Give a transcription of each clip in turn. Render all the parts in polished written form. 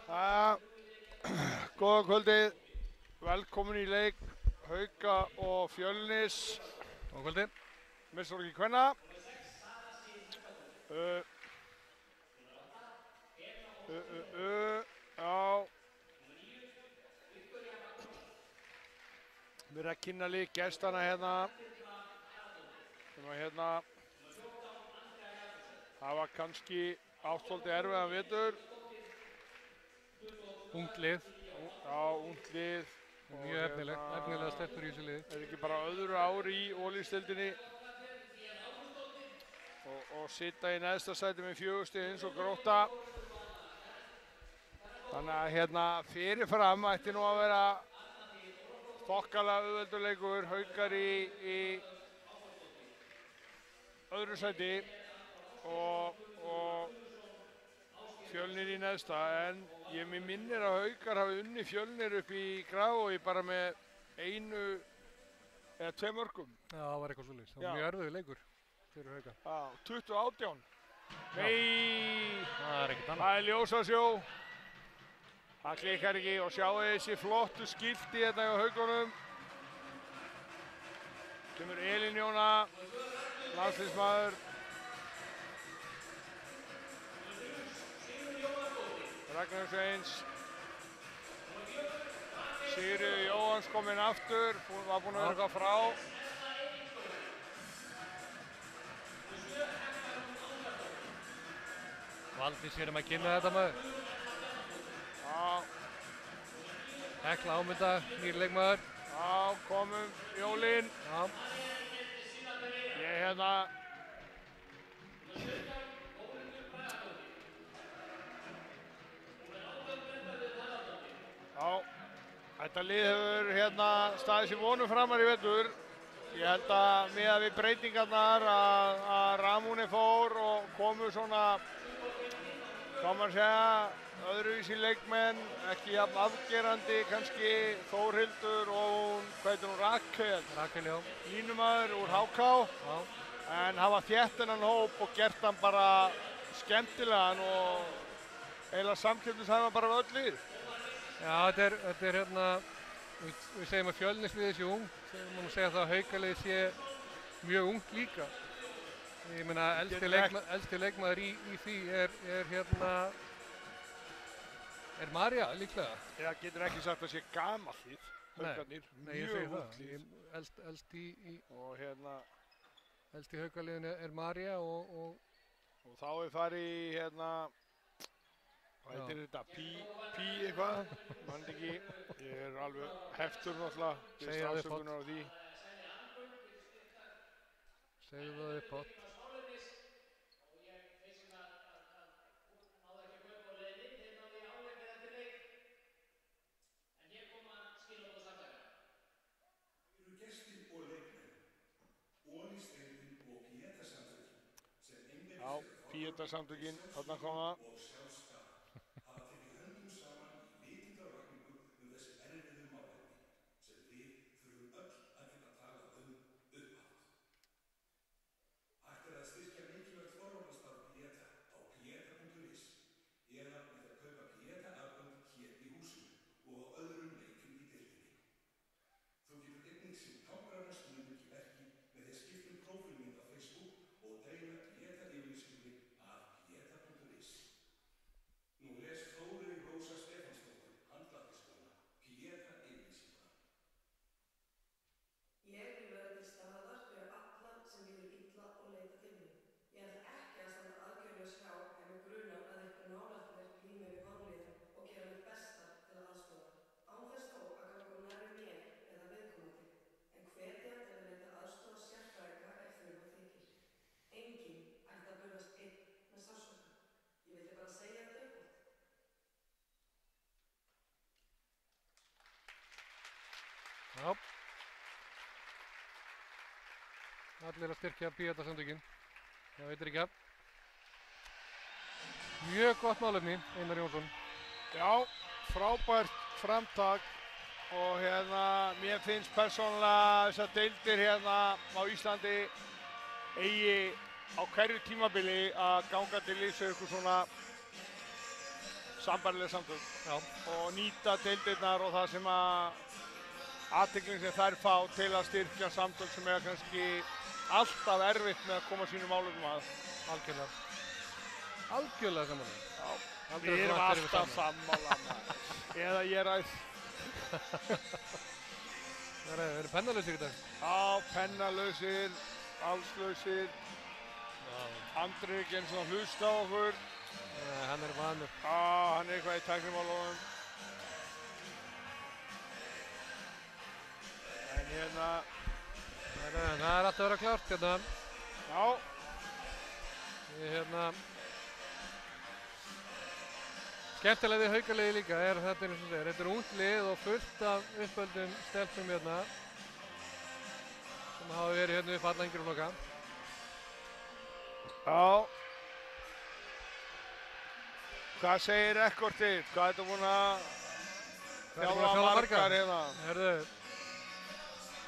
Góða kvöldið, velkomin í leik Hauka og Fjölnis. Góða kvöldið. Meistaraflokki kvenna. Já. Við erum að kynna lík gestana hérna. Sem að hérna hafa kannski átt svolítið erfiðan vetur. Ungt lið. Já, ungt lið. Mjög efnilega stelpur í þessu liði. Er ekki bara öðru ári í Olísdeildinni og sitja í neðsta sæti með 4 stig eins og Grótta. Þannig að hérna fyrirfram ætti nú að vera þokkalega auðvelduleikur, Haukar í öðru sæti og Fjölnir í neðsta, en ég mig minnir að Haukar hafi unni Fjölnir upp í Grafarvogi bara með 1 eða 2 mörkum. Já, það var eitthvað svoleiðis. Það var mjög erfiður leikur fyrir Hauka. Já, 2018. Nei, það er ekkert annað. Það er ljósasjó. Það klikkar ekki og sjáu þessi flottu skilti hérna hjá Haukunum. Kemur Elín Jóna, landsliðsmaður. Ragnar Sveins. Sigríður Jóhanns kominn aftur, var búinn að vera eitthvað frá. Valdís að kynna þetta maður. Já. Hekla Ámunda, nýr leikmaður. Já, komum Jólín. Já. Ég hérna. Já, þetta lið hefur hérna staðið sér vonum framar í vetur. Ég held að miðað við breytingarnar að Ramúni fór og komu svona, hvað maður segja, öðruvísi leikmenn, ekki jafn afgerandi, kannski Þórhildur og hún, hvað heitir hún, Rakel? Rakel, já. Línumaður úr HK. Já. En hafa þétt þennan hóp og gert hann bara skemmtilegan og eiginlega samkeppnishæfan bara við öll lið. Já, þetta er hérna, við segjum að Fjölnisliðið sé ung, má nú segja það að Haukaliðið sé mjög ungt líka. Ég meina, elsti leikmaður í því er María líklega. Já, getur ekki sagt að sé gamall lið, Haukarnir, mjög ungt lið. Og hérna, elst í Haukaliðinu er María og þá er farið í hérna, hvað heitir þetta? Pí eitthvað? Mann ekki. Ég er alveg heftur náttúrulega. Segðu það upp afsökunar á því. Segðu það upp átt. Já, Píeta-samtökin, þarna koma. Hafa tekið höndum saman í vitundarvakningu þessi erfiðu málefni sem við þurfum öll að geta talað upphátt. Hægt að styrkja mikilvægt forvarnastarf Pieta á pieta.is eða með að kaupa Pieta-afgöng hér í húsinu og á öðrum leikjum í deildinni. Þú getur einnig sinn táknræna stuðning í verki með því að skipta prófílmynd á Facebook og deila Pieta-yfirlýsingunni af Pieta.is. Nú les Þórey Rósa Stefánsdóttir, handlækniskona, Pieta-yfirlýsinguna. Ég vil vera til staðar fyrir alla sem líður illa og leita til mín. Ég ætla ekki að standa algjörlaus hjá ef mig grunar að einhver nálægt mér glímir við vanlíðan og gera mitt besta til að aðstoða. Án þess þó að ganga of nærri mér eða viðkomandi, en hvetja til að leita aðstoða sérfræðinga ef þurfa þykir. Enginn ætti að burðast einn með sársauka. Ég vildi bara segja þetta uppátt. Já. Allir að styrkja Pieta-samtökin. Það veitir ekki að. Mjög gott málefni, Einar Jónsson. Já, frábært framtak og hérna, mér finnst persónulega þessar deildir hérna á Íslandi eigi á hverju tímabili að ganga til liðs eitthvað svona sambærileg samtök Já. og nýta deildirnar og það sem að athygling sem þær fá til að styrkja samtök sem er kannski alltaf erfitt með að koma sínum málefnum að. Algjörlega. Algjörlega samanlega. Já. Aldrei Við erum svona allir alltaf sammála maður. Eða ég ræð. Það eru pennalausir í dag. Já, pennalausir, allslausir. Andri er ekki eins og að hlusta á okkur. Nei, hann er vanur. Já, hann er eitthvað í tæknimálunum. En hérna... Það er alltaf að vera klárt hérna. Já. Við hérna... Skemmtilega við Haukaliði líka er þetta eins og segir. Þetta er ungt lið og fullt af uppöldum stelpum hérna. Sem hafa verið hérna upp alla yngri flokka. Já. Hvað segir rekordið? Hvað er þetta búin að þjálfa margar hérna? Herðu,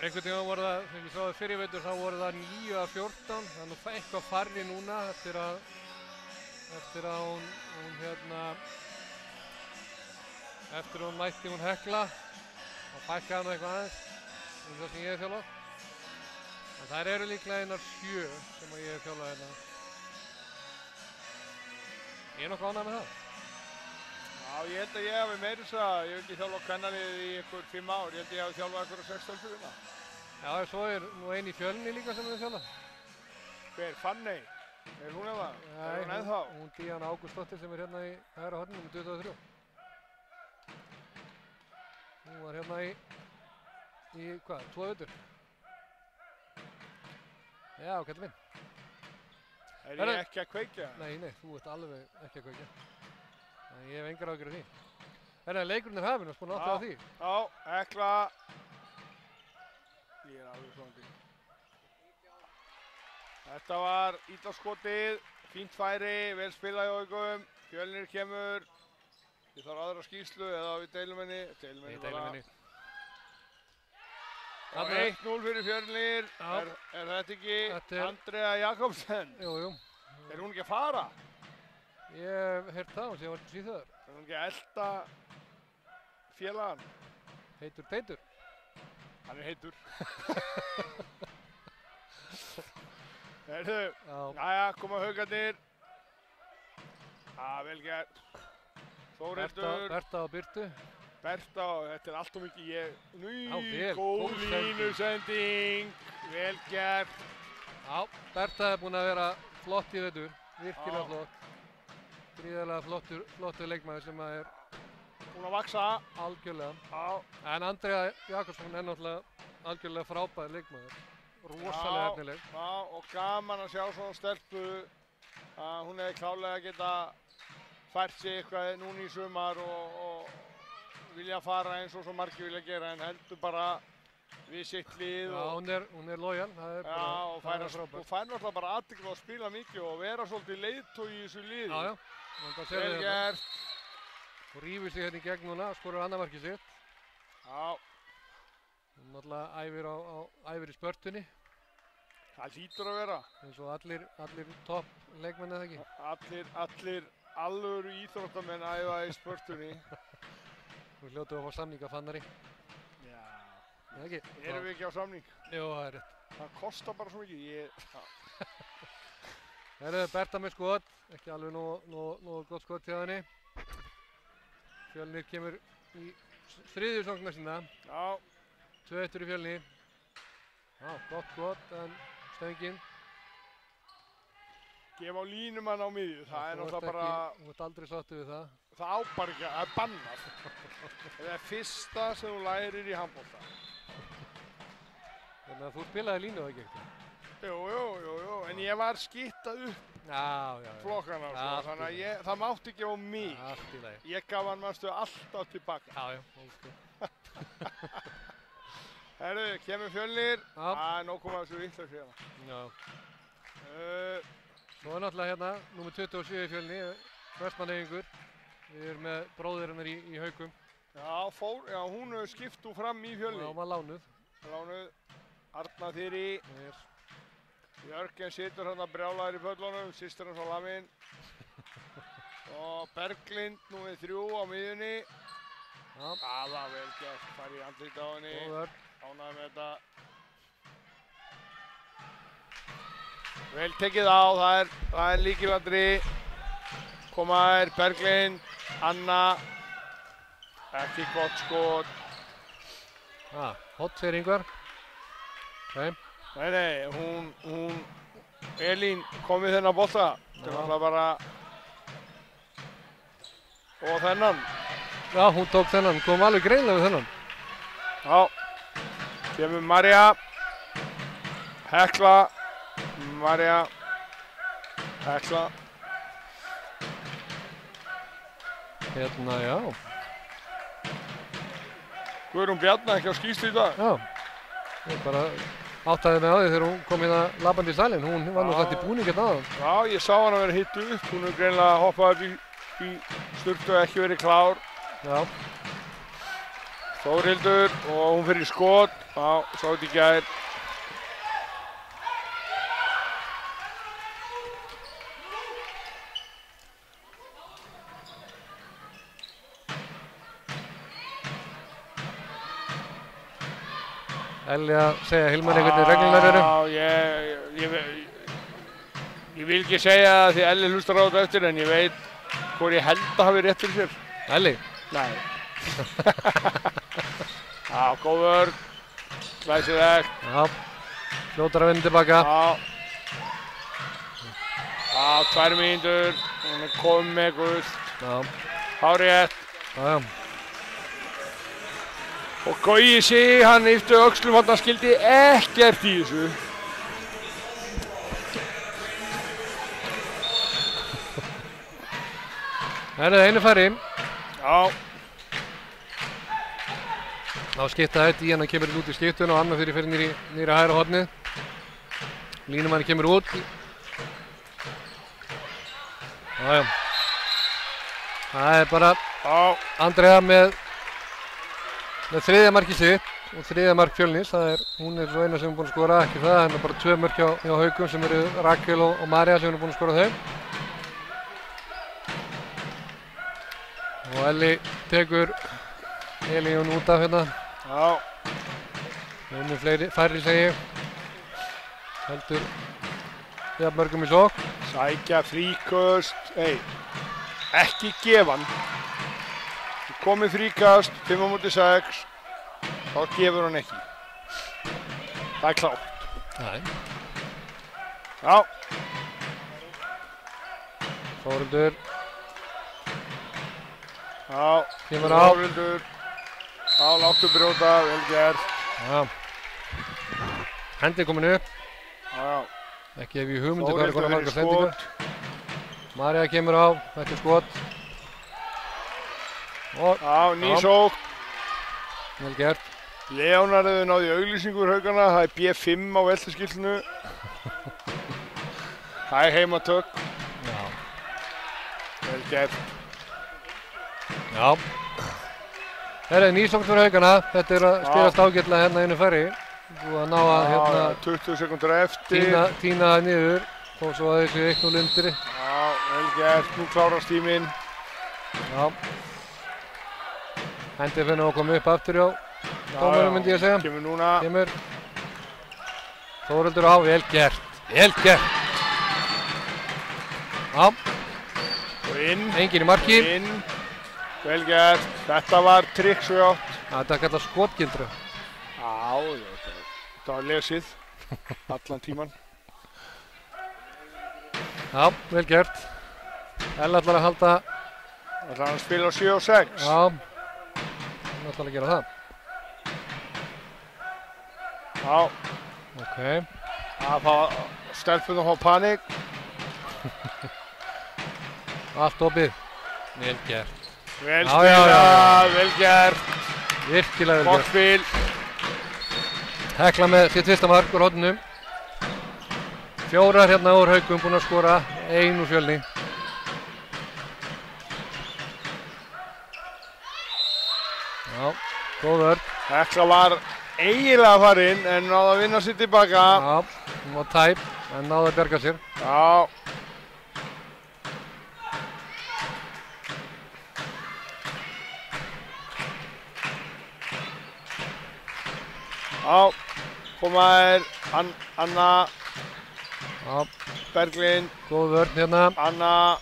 einhvern tíma voru það, sem ég sáði fyrir veitur, þá voru það 9 af 14. Það er nú eitthvað færri núna eftir að hún hérna, eftir að hún mætti hún Hekla. Það fækkaði hann eitthvað aðeins, það sem ég hef þjálfað. En þær eru líklega einar 7 sem ég hef þjálfað hérna. Ég er nokkuð ánægð með það. Já, ég held að ég hafi meira þess að ég hef ekki þjálfað kvennaliðið í einhver 5 ár. Ég held að ég hafi þjálfað einhverja 16 fyrir. Já, svo er nú ein í Fjölni líka sem við þjálfað. Hver? Fanney? Er hún eða? Er hún ennþá? Hún Díana Ágústsdóttir sem er hérna í hægra horninu með 23. Hún var hérna í hvað, 2 vetur. Já, kallinn minn. Er ég ekki að kveikja? Nei, þú ert alveg ekki að kveikja. En ég hef engar áhyggjur af því. Leikurinn er hafinn og spúin áttið á því. Já, Hekla. Ég er alveg svangið. Þetta var ítalskotið, fínt færi, vel spilað í Haugum. Fjölnir kemur. Ég þarf aðra skýrslu eða við deilum henni. Deilum henni. Og 1-0 fyrir Fjölnir. Er þetta ekki Andrea Jakobsen? Jú. Er hún ekki að fara? Ég hef heyrt það, hún sé að var til Svíþjóðar. Er hún ekki að elda félagann? Heitur Teitur. Hann er heitur. Heyrðu, jæja, koma Haukarnir. Vel gert. Þórhildur. Berta og Birtu. Berta, þetta er allt og mikið vel, góð línusending. Vel gert. Já, Berta er búin að vera flott í vetur. Virkilega flott. Gríðarlega flottur leikmaður sem er búin að vaksa. Algjörlega. Já. En Andrea Jakobsson er náttúrulega algjörlega frábær leikmaður. Rosalega efnileg. Já, og gaman að sjá svona stelpu að hún hefði klálega geta fært sig eitthvað núna í sumar og vilja fara eins og svo margir vilja gera en heldur bara við sitt lið. Já, hún er lojal. Já, og fær náttúrulega bara athygli á að spila mikið og vera svolítið leiðtogi í þessu liði. Já. Vel gert. Og rífur sig hérna í gegn núna, skorur annað markið sitt. Já. Hún náttúrulega æfir í spörtunni. Það hlýtur að vera. Eins og allir topp leikmenn eða ekki? Allir alvöru íþróttamenn æfa í spörtunni. Þú hljótu að fá samning af Fannari. Já. Eða ekki? Erum við ekki á samning? Jú, það er rétt. Það kostar bara svo mikið. Berta með skot. Ekki alveg nógu gott skot hjá henni. Fjölnir kemur í þriðju sóknina sína. Já. 2-1 í Fjölni. Já, gott skot en stöngin. Gefa á línumann á miðju. Það er náttúrulega bara... Þú ert aldrei sáttur við það. Það á bara ekki, það er bannað. Það er fyrsta sem þú lærir í handbolta. Þannig að þú spilaði línu eða ekki eitthvað? Jú, en ég var skittað upp flokkana, þannig að það mátti ekki á mig. Allt í lagi. Ég gaf hann alltaf tilbaka. Já, ok. Herru, kemur Fjölnir. Nóg komað þessu vitlaus hérna. Já. Svo er náttúrulega hérna, númer 27 í Fjölni, Vestmannaeyingur. Við erum með bróðir hennar í Haugum. Já, hún skipt úr fram í Fjölni. Já, hún var lánuð. Arna Þyri. Jörgen situr hérna brjálaður í pöllunum, systir hans á laminn. Og Berglind númer 3 á miðjunni. Já. Það var vel gert, fær í andlit á henni. Góð vörn. Ánægður með þetta. Vel tekið á, það er lykilatriði. Koma þær, Berglind, Anna. Ekki gott skot. Hot fyrir Ingvar. Okay. Nei, hún Elín kom við þennan bolta. Þetta var bara... Og þennan. Já, hún tók þennan, kom alveg greinlega við þennan. Já. Kemur Marja. Hekla. Marja. Hekla. Hérna, já. Guðrún Bjarna ekki á skýrslu í dag. Já. Ég bara áttaði mig á því þegar hún kom hérna labbandi í salinn. Hún var nú satt í búning hérna áðan. Já, ég sá hana vera hittu upp. Hún er greinilega hoppað upp í sturtu og ekki verið klár. Já. Þórhildur og hún fyrir skot. Já, sá þetta í gær. Elli að segja Hilmari hvernig reglunar eru. Já, ég vil ekki segja það því Elli hlustar á þetta eftir en ég veit hvort ég held að hafi rétt fyrir sér. Elli? Nei. Já, góð vörn. Glæsilegt. Já. Fljótar að vinna tilbaka. Já. Já, 2 mínútur. Hún er komið með gult. Já. Hárrétt. Já. Og Gaui sig, hann yftu öxlum, hann skildi ekkert í þessu. Það er einu færi. Já. Þá skipta þetta í hann, hann kemur út í skiptun og annar fyrir nýra hægra hornið. Línumanni kemur út. Já. Það er bara Andrea með þriðja markið sitt og þriðja mark Fjölnis. Hún er svo eina sem er búin að skora, ekki það. Það er bara 2 mörk hjá Haukum sem eru Rakel og Marja sem eru búin að skora þau. Og Elli tekur Elíun út af hérna. Já. Færri segi ég. Heldur jafn mörgum í sókn. Sækja fríkast. Ekki gefan. Komið fríkast, 5-6, þá gefur hann ekki. Það er klárt. Nei. Já. Þórhildur. Já. Kemur á. Þórhildur. Já, láttu brjóta, vel gert. Já. Hendi komin upp. Já. Ekki ef ég hugmyndi hvað er konar margar Þórhildur sendingar. Marja kemur á, þetta er skot. Já, ný sókn. Vel gert. Leonardo náði auglýsingur Haukana, það er B5 á veltuskiltinu. Það er heimatök. Já. Vel gert. Já. Það er ný sókn fyrir Haukana. Þetta er að spilast ágætlega hérna einu færi. Búið að ná að hérna 20 sekúndur eftir. Tína það niður. Þó svo að þessi 1-0 undir. Já, vel gert. Nú klárast tíminn. Já. Hendi finnum að koma upp aftur hjá dómarum myndi ég að segja. Kemur núna. Kemur. Þórhildur á, vel gert. Vel gert. Já. Og inn. Enginn í marki. Inn. Vel gert. Þetta var trikk svo játt. Þetta kallast skotgildru. Já, þetta var lesið. Allan tíman. Já, vel gert. Ella ætlar að halda. Ætlar hann að spila á 7 og 6. Já. Hún ætlar að gera það. Já. Ok. Það fá stelpunum á panik. Allt opið. Vel gert. Vel spilað, vel gert. Virkilega vel gott gert. spil. Hekla með sitt fyrsta mark úr horninu. 4 hérna úr Haukum búin að skora. 1 úr Fjölni. Já, góð vörn. Hekla var eiginlega farinn en náði að vinna sér tilbaka. Já, hún var tæp en náði að bjarga sér. Já. Já, komaðir, Anna, Já, Berglind, góð vörn hérna. Anna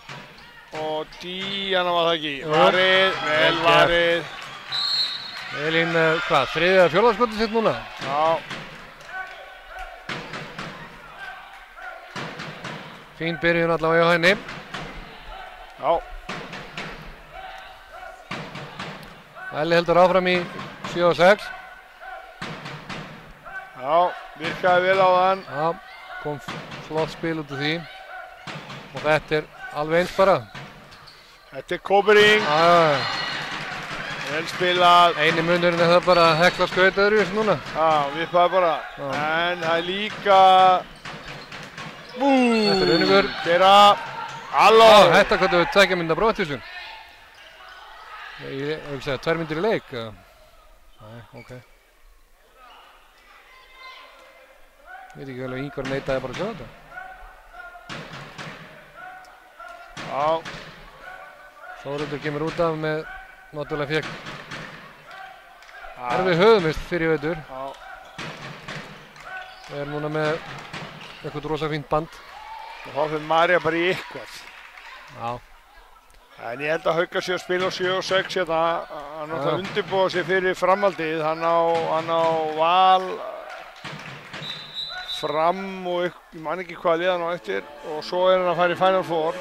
og Díana var það ekki. Jú. Varið, vel varið. Elín, hvað, þriðja eða fjórða skotið sitt núna? Já, Fín byrjun allavega hjá henni. já, Elli heldur áfram í 7-6. já, virkaði vel á þann. Já, kom flott spil út úr því. Og þetta er alveg eins bara. Þetta er Kópering, Já, vel spilað. eini munurinn er það bara að hekla skaut öðru þessu núna. Já, vippaði bara. Já. En það er líka... Þetta er unnur. Gera, halló. Já, þetta hvað við 2 mínútna brottvísun. Ég vil segja 2 mínútur í leik. Nei, ok. Ég veit ekki vel að Ingvar neitaði bara að sjá þetta. Já, Þórhildur kemur út af með, náttúrulega fékk erfið höfuðmist fyrir vetur. já. Er núna með eitthvað rosa fínt band. Og þá fyrir Marja bara í eitthvað. Já, En ég held að Haukar sé að spila á 7 og 6 hérna. Hann átt að undirbúa sig fyrir framhaldið. Hann á Val, Fram og ég man ekki hvað liðan á eftir. Og svo er hann að fara í Final Four.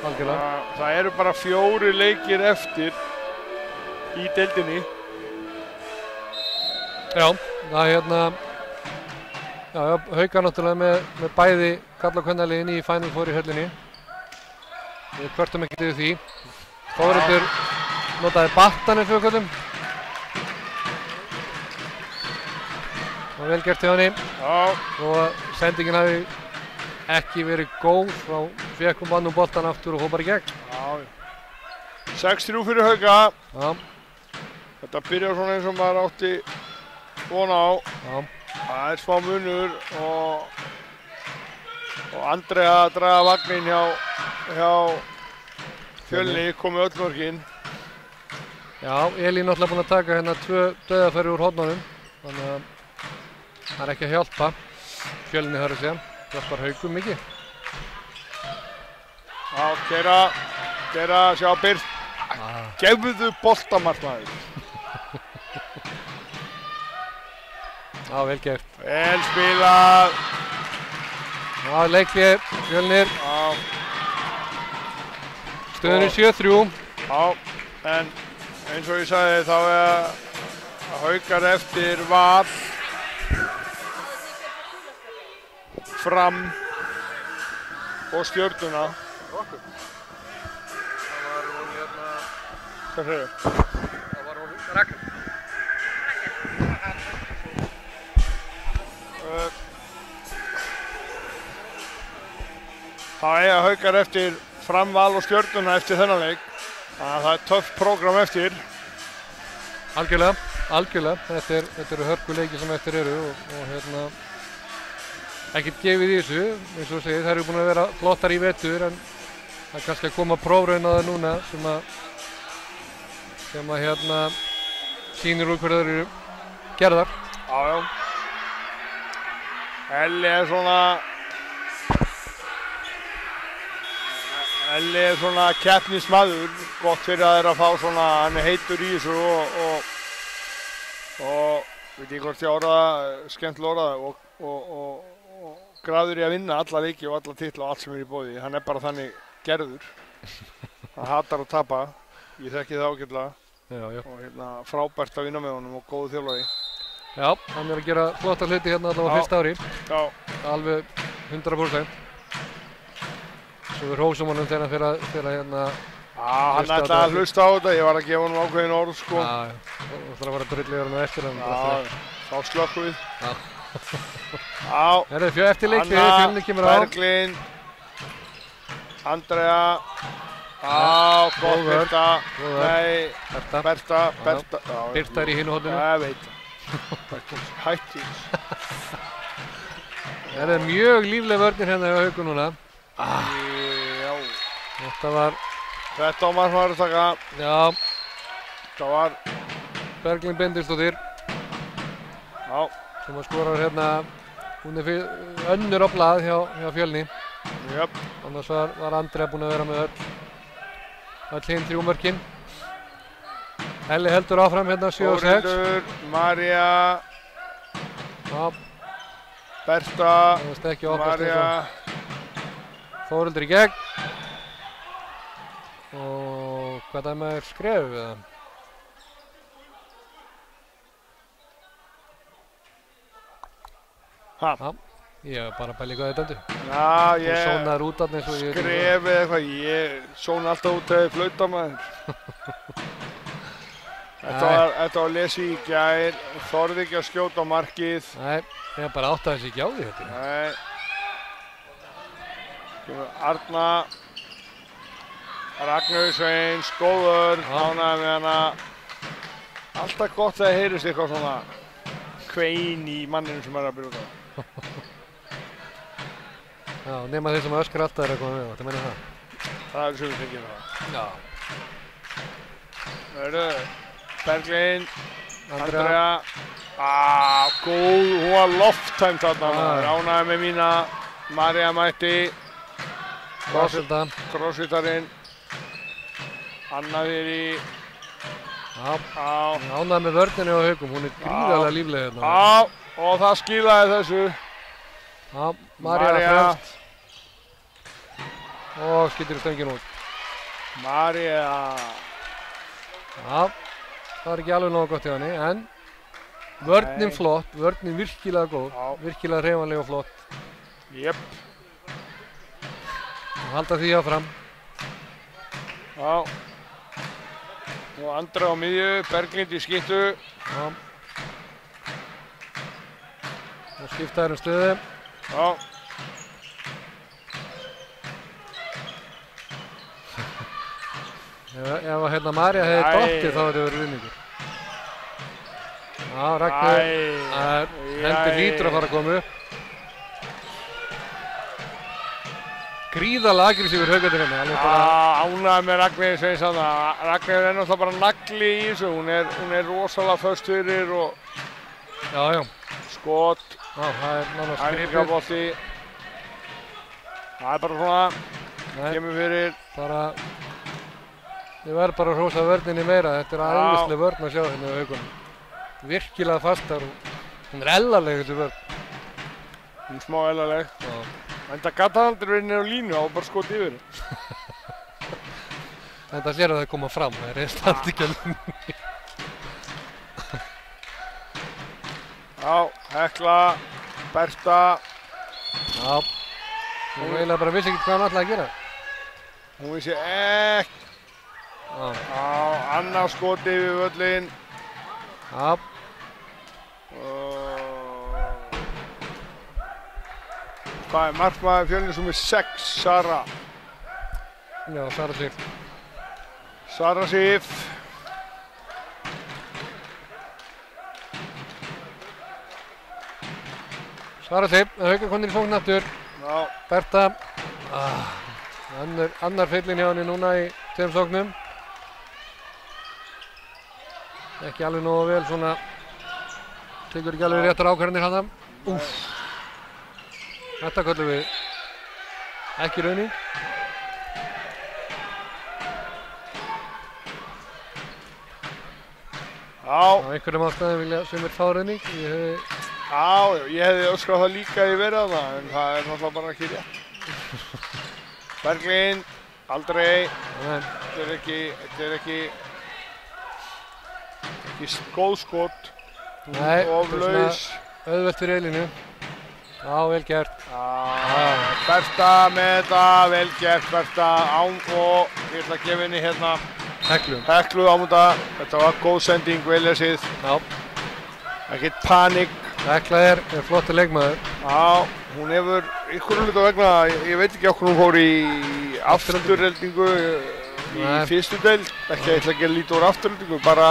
algjörlega. Það eru bara 4 leikir eftir í deildinni. Já, það er hérna, já, Haukar náttúrulega með bæði kalla- og kvennaliðin í Final Four í höllinni. Við kvörtum ekkert yfir því. Þórhildur notaði battanir fyrir kvöldum. Og vel gert hjá henni. Já, Og sendingin hafi ekki verið góð, þá fékk hún vann boltan aftur og hópar í gegn. já. 6-3 fyrir Hauka. Já, Þetta byrjar svona eins og maður átti von á. já, Það er smá munur og Andrea að draga vagnin hjá Fjölni, komið öll mörkin. já, Elín náttúrulega búin að taka hérna 2 dauðafæri úr hornunum. Þannig að það er ekki að hjálpa. Fjölni þarf að segja, hjálpar Haukum mikið. Já, Geira, sjá Byrt. Gefðu boltamarkmaður. Já, vel gert. Vel spilað. Já, leikhlé, Fjölnir. Já, Stöðun er 7-3. já, en eins og ég sagði þá er Haukar eftir Val, Fram og Stjörnuna. Hvað segir þau? Það var hún Rakel. Það eiga Haukar eftir Fram, Val og Stjörnuna eftir þennan leik. Þannig að það er töff prógram eftir. Algjörlega, algjörlega. Þetta eru hörkuleiki sem eftir eru og hérna ekkert gefið í þessu, eins og segið, þær eru búin að vera flottar í vetur en það er kannski að koma prófraun á það núna sem að hérna sýnir úr hverju þær eru gerðar. Já, já. Elli er svona keppnismadur, gott fyrir að þeirra að fá svona, hann er heitur í þessu og veit ég hvort ég skemmtilega orðaði og gráður í að vinna alla leiki og alla titla og allt sem er í boði. Hann er bara þannig gerður. Hann hatar að tapa, ég þekki það ágætlega. Já. Og hérna frábært að vinna með honum og góðu þjálfari. Já, hann er að gera flotta hluti hérna allavega á fyrsta ári. Já. Alveg 100%. Svo við hrósum honum þegar hann fyrir að hérna... Já, hann ætlaði að hlusta á þetta, ég var að gefa honum ákveðin orð, sko. Já, og það var að drulli vera með eftir hann. Já, þá slökkum við. Já. Já. Það er eftir leikli, Fjölnir kemur á. Berglind, Andrea. Já, gott Birta. Nei, Berta. Birta er í hinu horninu. Já, ég veit. Hætti. Það er mjög lífleg vörnir hérna hjá Haukum núna. Já. Þetta var markmaður að taka. Já. Þetta var Berglind Benediktsdóttir. Já. sem að skorar hérna, hún önnur á blað hjá Fjölni. Jöp. Annars var Andrea búin að vera með öll hinn 3 mörkin. Elli heldur áfram hérna 7-6. Þórhildur, María, Já, Berta, það varst ekki opast María. Þórhildur í gegn. Og hvað það með skref við það? Ha? Já, ég var bara að pæla í hvað þetta endur. Já, Þú sónaðir út af eins og ég... Skref eða eitthvað, ég sóna alltaf út þegar ég flauta maður. Þetta var lesi í gær, þorði ekki að skjóta á markið. Nei, ég bara áttaði þessi ekki á því þetta. Nei. Arna, Ragnar Sveins, góður, ánægði með hana. Alltaf gott þegar heyrist eitthvað svona kvein í manninu sem að byrja út á. Já, nema þeir sem öskar alltaf að koma með, þetta meina það. Það er sem við fengið það. Já. Hörru, Berglind, Andrea. Góð, hún var lofttæmt þarna maður. Ánægði með mína, María mætti. Crossfitarinn. Anna í... Já, ánægði með vörninu á Haugum, hún er gríðarlega lífleg hérna. Já, og það skilaði þessu. Já, María fremst. Og skýtur í stöngin út. María. Já, það er ekki alveg nógu gott hjá henni, en vörnin flott, vörnin virkilega góð, virkilega hreyfanleg og flott. Jöp. Og halda því áfram. Já. Og Andra á miðju, Berglind í skyttu. Já. Og skipta þér stöðu. Já. Ef hérna María hefði dottið þá hefði verið vinningur. Já, Ragnar, hendur hlýtur að fara að koma upp. Gríðarlega aggressífur Haukarnir hérna. Ánægði með Ragnar Sveins þarna. Ragnar er náttúrulega bara nagli í þessu. Hún er rosalega föst fyrir og... Já. Skot. Já, það er nánast Æfingabolti. Það er bara svona. Kemur fyrir. Ég verð bara að hrósa vörninni meira. Þetta er æðisleg vörn að sjá hérna á Haukunum. Virkilega fastar og hún er ellaleg þessi vörn. Hún er smá ellaleg. Enda gat hann aldrei verið niður á línu, það var bara skot yfir. Þetta sér að það koma fram, það er standi ekki að línu. Já, Hekla, Berta. Já, hún eiginlega bara vissi ekki hvað hann ætlaði að gera. Hún vissi ekki. Já, annað skot yfir völlin. Já. Hvað er markmaður Fjölnis númer 6, Sara? Já, Sara Sif. Sara Sif. Sara Sif, Haukar konir í fókn aftur. Já. Berta. Annar feillin hjá henni núna í 2 sóknum. Ekki alveg nógu vel svona. Tekur ekki alveg réttar ákvarðanir hana. Úff. Þetta köllum við ekki raunni. Já. Á einhverjum ástæðum vilja sumir fá raunni. Ég hefði öskrað það líka í verið þarna, en það er náttúrulega bara ekki rétt. Berglind, aldrei. Þetta er ekki góð skot. Nei, oflaus. Auðvelt fyrir Elínu. Já, vel gert. Berta með þetta, vel gert Berta, og ég ætla að gefa henni hérna Heklu ámúnda. Þetta var góð sending, vel lesið. Já. Ekkert panik. Hekla er flottur leikmaður. Já, hún hefur ykkur hluta vegna, ég veit ekki okkur hún fór í afturheldingu í fyrstu deild. Ekki að ég ætla að gera lítið úr afturheldingu, bara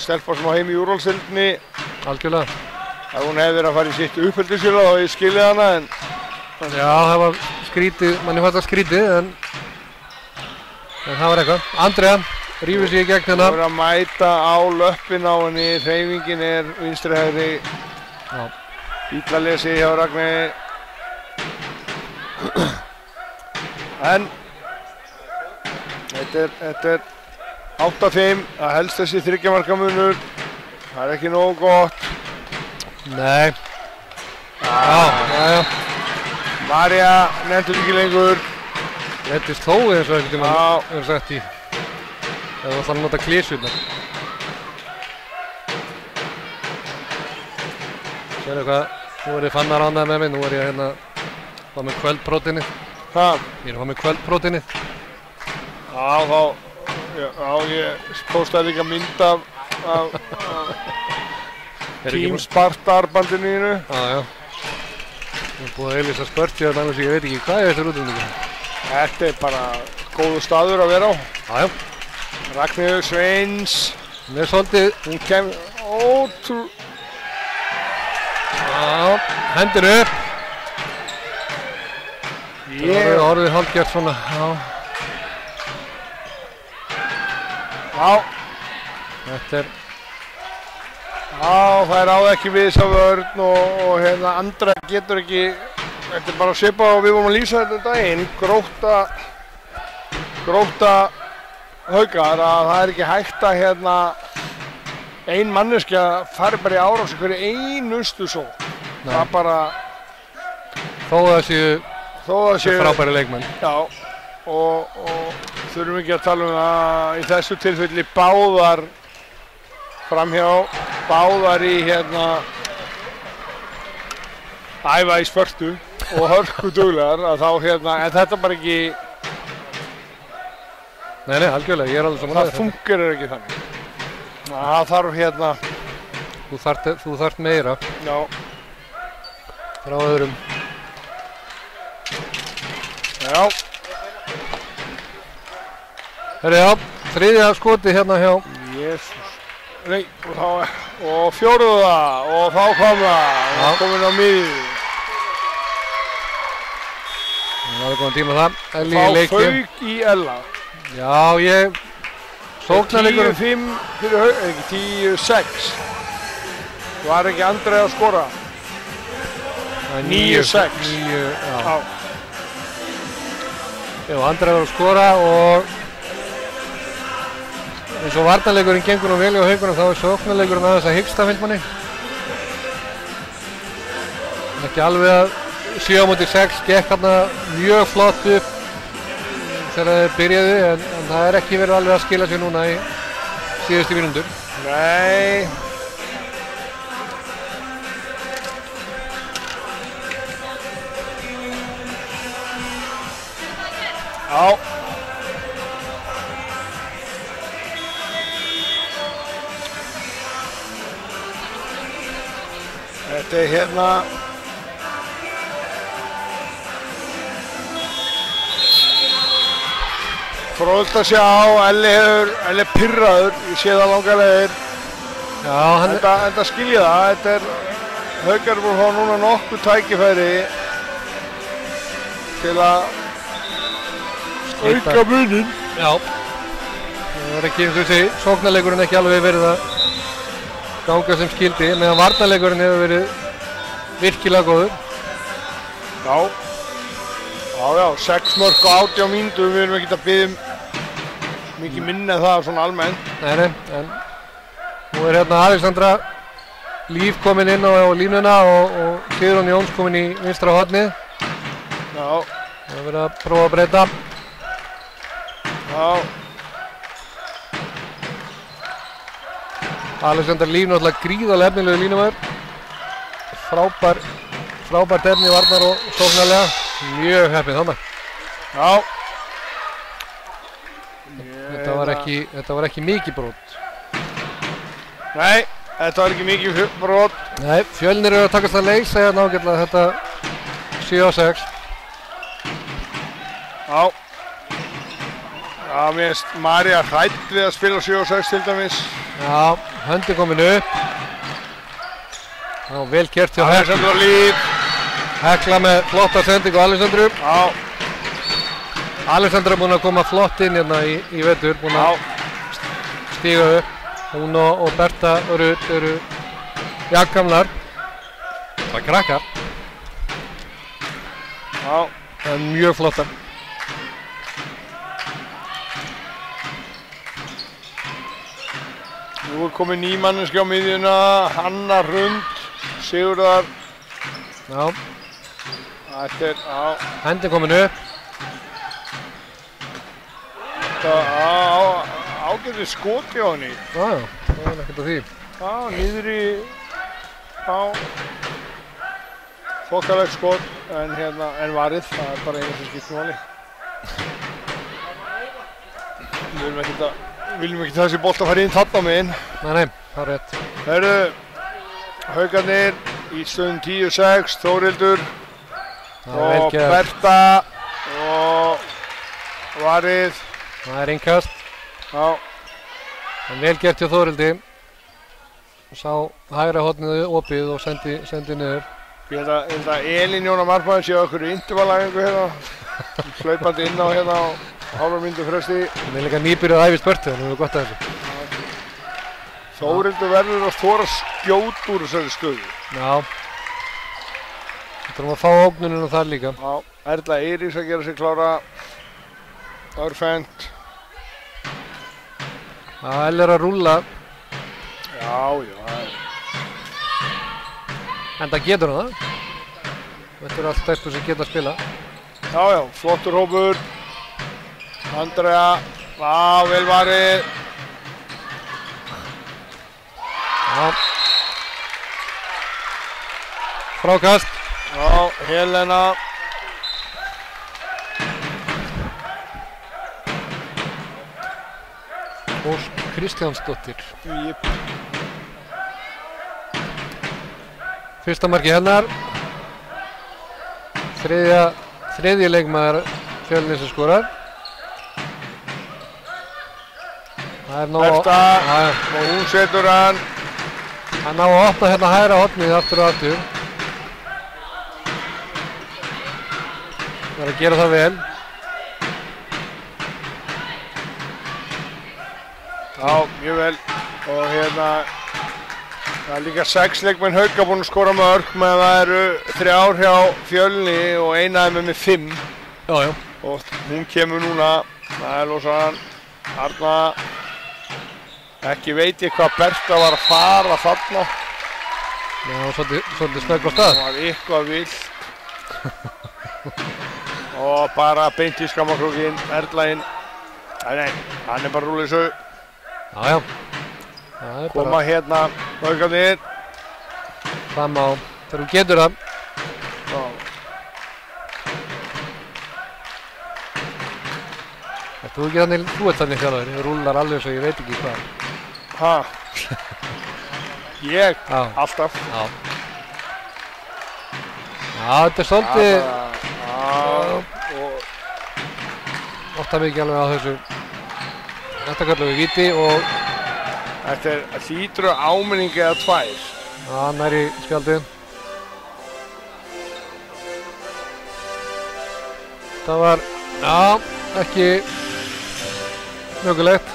stelpa sem á heim í úrvalsdeildinni. Algjörlega. Ef hún hefði verið að fara í sitt uppeldisfélag þá ég skilið hana, en... Já, það var skrítið, manni fannst það skrítið, en það var eitthvað. Andrea rífur sig í gegn hérna. Það voru að mæta á löppin á henni, hreyfingin er vinstri hægri Já. Ítla lesi hjá Ragni. En þetta er 8-5, það helst þessi 3 marka munur. Það er ekki nógu gott. Nei. Já. María nefndur ekki lengur. Reddist þó eins og ekkert mann sagt í. Það var þannig að nota klísjurnar. Sérðu hvað, nú er ég fannar ánægð með mig, nú er ég hérna fá með kvöldpróteinið. Ég er að fá með kvöldpróteinið. Ég postaði líka mynd af Team Sparta arbandinu þínu. Já. Ég er búið að auglýsa spörti að annars ég veit ekki hvað þetta er útlendingu. Þetta er bara góður staður að vera á. Já. Ragnheiður Sveins. Hún er svolítið. Hún kemur Já, hendur upp. Það er orðið hálfgjört svona. Já. Þetta er. Það er áð ekki við þessa vörn og hérna Andra getur ekki. Þetta er bara svipað og við vorum að lýsa þetta daginn. Grótta Haukar að það er ekki hægt að hérna ein manneskja fari bara í árás hverju einustu svo. Það er bara þó að það séu frábæri leikmenn. Já, og þurfum ekki að tala um það í þessu tilfelli báðar framhjá, báðar í hérna æfa í spörtu og hörku duglegar að þá hérna, en þetta bara ekki. Nei, algjörlega, ég er alveg saman. Það fungerir ekki þannig. Það þarf hérna. Þú þarft meira. Já. Frá öðrum. Já. Herri, já, þriðja skoti hérna hjá. Jesús. Nei, og fjóruða og þá kom það. Komin á miðju. Það var komin tíma það. Þá fauk í Ella. Já, sóknarleikurinn 10-5 fyrir Hauk, ekki 10-6. Var ekki Andri að skora? 9-6. Já, Andri var að skora og eins og varnarleikurinn gengur nú vel á Haukunum þá er sóknarleikurinn aðeins að hyggsta finnst manni. Ekki alveg að 7-6 gekk hérna mjög flott upp þegar þeir byrjaði en það er ekki verið alveg að skila sér núna í síðustu mínútur. Nei. Já. Þetta er hérna fróðilegt að sjá, Elli er pirraður, ég sé það langar leiðir. Já, Enda skilja það, þetta er Haukar búin að fá núna nokkuð tækifæri til að auka munin. Já, það er ekki eins og þessi sóknarleikurinn ekki alveg verið að ganga sem skildi, meðan varnarleikurinn hefur verið virkilega góður. Já, 6 mörk á 18 mínútur, við erum ekkert að biðja mikið minna en það svona almennt. Nei, en nú er hérna Alexandra Líf komin inn á línuna og Sigrún Jóns komin í vinstra hornið. Já. Það er verið að prófa að breyta. Já. Alexandra Líf náttúrulega gríðarlega efnilegu línumæður. Frábært efni varnar og sóknarlega. Mjög heppinn þarna. Já. Þetta var ekki mikið brot. Nei, þetta var ekki mikið brot. Nei, Fjölnir eru að takast að leysa hérna ágætlega þetta 7-6. Já. Já, mér finnst María hrædd við að spila 7-6 til dæmis. Já, höndi komin upp. Já, vel gert hjá Alexandra Líf. Hekla með flotta sendingu á Alexandru. Já. Alexandra er búin að koma flott inn hérna í vetur, búin að stíga upp. Hún og Berta eru jafngamlar. Bara krakkar. Já. Það er mjög flottar. Nú er komið ný manneskja á miðjuna, Hanna Hrund, Sigurðar. Já. Þetta er, já. Hendi komin upp. Þetta ágætið skoti á henni. Já, það er ekkert á því. Já, niður í, já, þokkalegt skot, en varið, það er bara einu sem skiptir máli. Við viljum ekki þessi bolt að fara inn þarna á meginn. Nei, það er rétt. Herru, Haukarnir í stöðum 10-6, Þórildur og Berta og varið. Það er innkast. Já. En vel gert hjá Þórildi. Sá hægra hornið opið og sendi niður. Ég held að Elín Jóna Markmann sé okkur í intervallaæfingu hérna. Hlaupandi inn á hérna á hálfa mínútu fresti. Það er líka nýbyrjuð æfi spörtu, þannig að það er gott að þessu. Þórildur verður að þora skjót úr þessari stöðu. Já. Við þurfum að fá ógnunina þar líka. Já, Erla Eiríks að gera sig klára. Örfend. Já, Elle er að rúlla. Já. En það getur það. Þetta eru allt stelpur sem geta að spila. Já, flottur hópur. Andrea, vel varið. Já. Frákast. Já, Helena. Ósk Kristjánsdóttir. Jep. Fyrsta marki hennar. Þriðji leikmaður Fjölnis sem skorar. Það er nóg Berta, og hún setur hann. Hann ná að opna hérna hægra hornið aftur og aftur. Það er að gera það vel. Já, mjög vel. Og hérna, það er líka 6 leikmenn Hauka búin að skora mörk, meðan það eru 3 hjá Fjölni og eina er með 5. Já. Og hún kemur núna, það er losaðan, Arna. Ekki veit ég hvað Berta var að fara þarna. Já, svolítið snögg á stað. Það var eitthvað vilt. Og bara beint í skammakrókinn, Erla inn. Nei, hann er bara rúlið svo. Já. Koma hérna, Haukarnir. Fram á, þegar þú getur það. Já. Þú ert þannig þjálfari, þú rúlar alveg svo ég veit ekki hvað. Ha? Ég? Já. Alltaf. Já, þetta er svolítið... og Óttar mikið alveg á þessu. Þetta kallum við víti og... Þetta er hlýtur áminning eða 2. Já, nær í spjaldið. Það var, ekki mögulegt.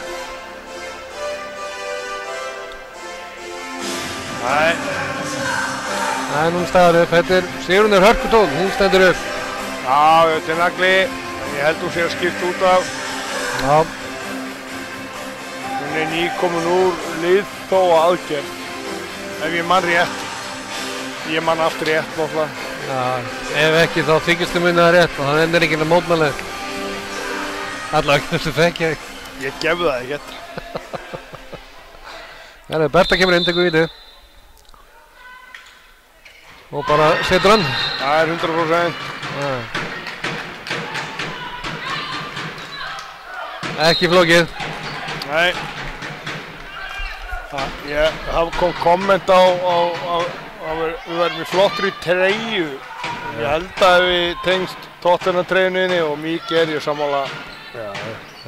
Nei, núna staðar upp. Þetta er Sigrúnur Hörkutól, hún stendur upp. Já, þetta er nagli. Ég held hún sé að skipta út af. Já. Hún er nýkomin úr liðþó aðgerð. Ef ég man rétt. Ég man allt rétt náttúrulega. Já, ef ekki þá þykist minna það rétt og það ennir ekki að mótmælega. Allavega ekki þessu þekki ég. Ég gef það ekkert. Berta kemur inn, tekur vítið. Og bara setur hann. Það er 100%. Ekki flókið. Nei. Það kom komment á við verðum í flottri treyju. Ég held að við tengst Tottenham treyjunni og mikið er ég sammála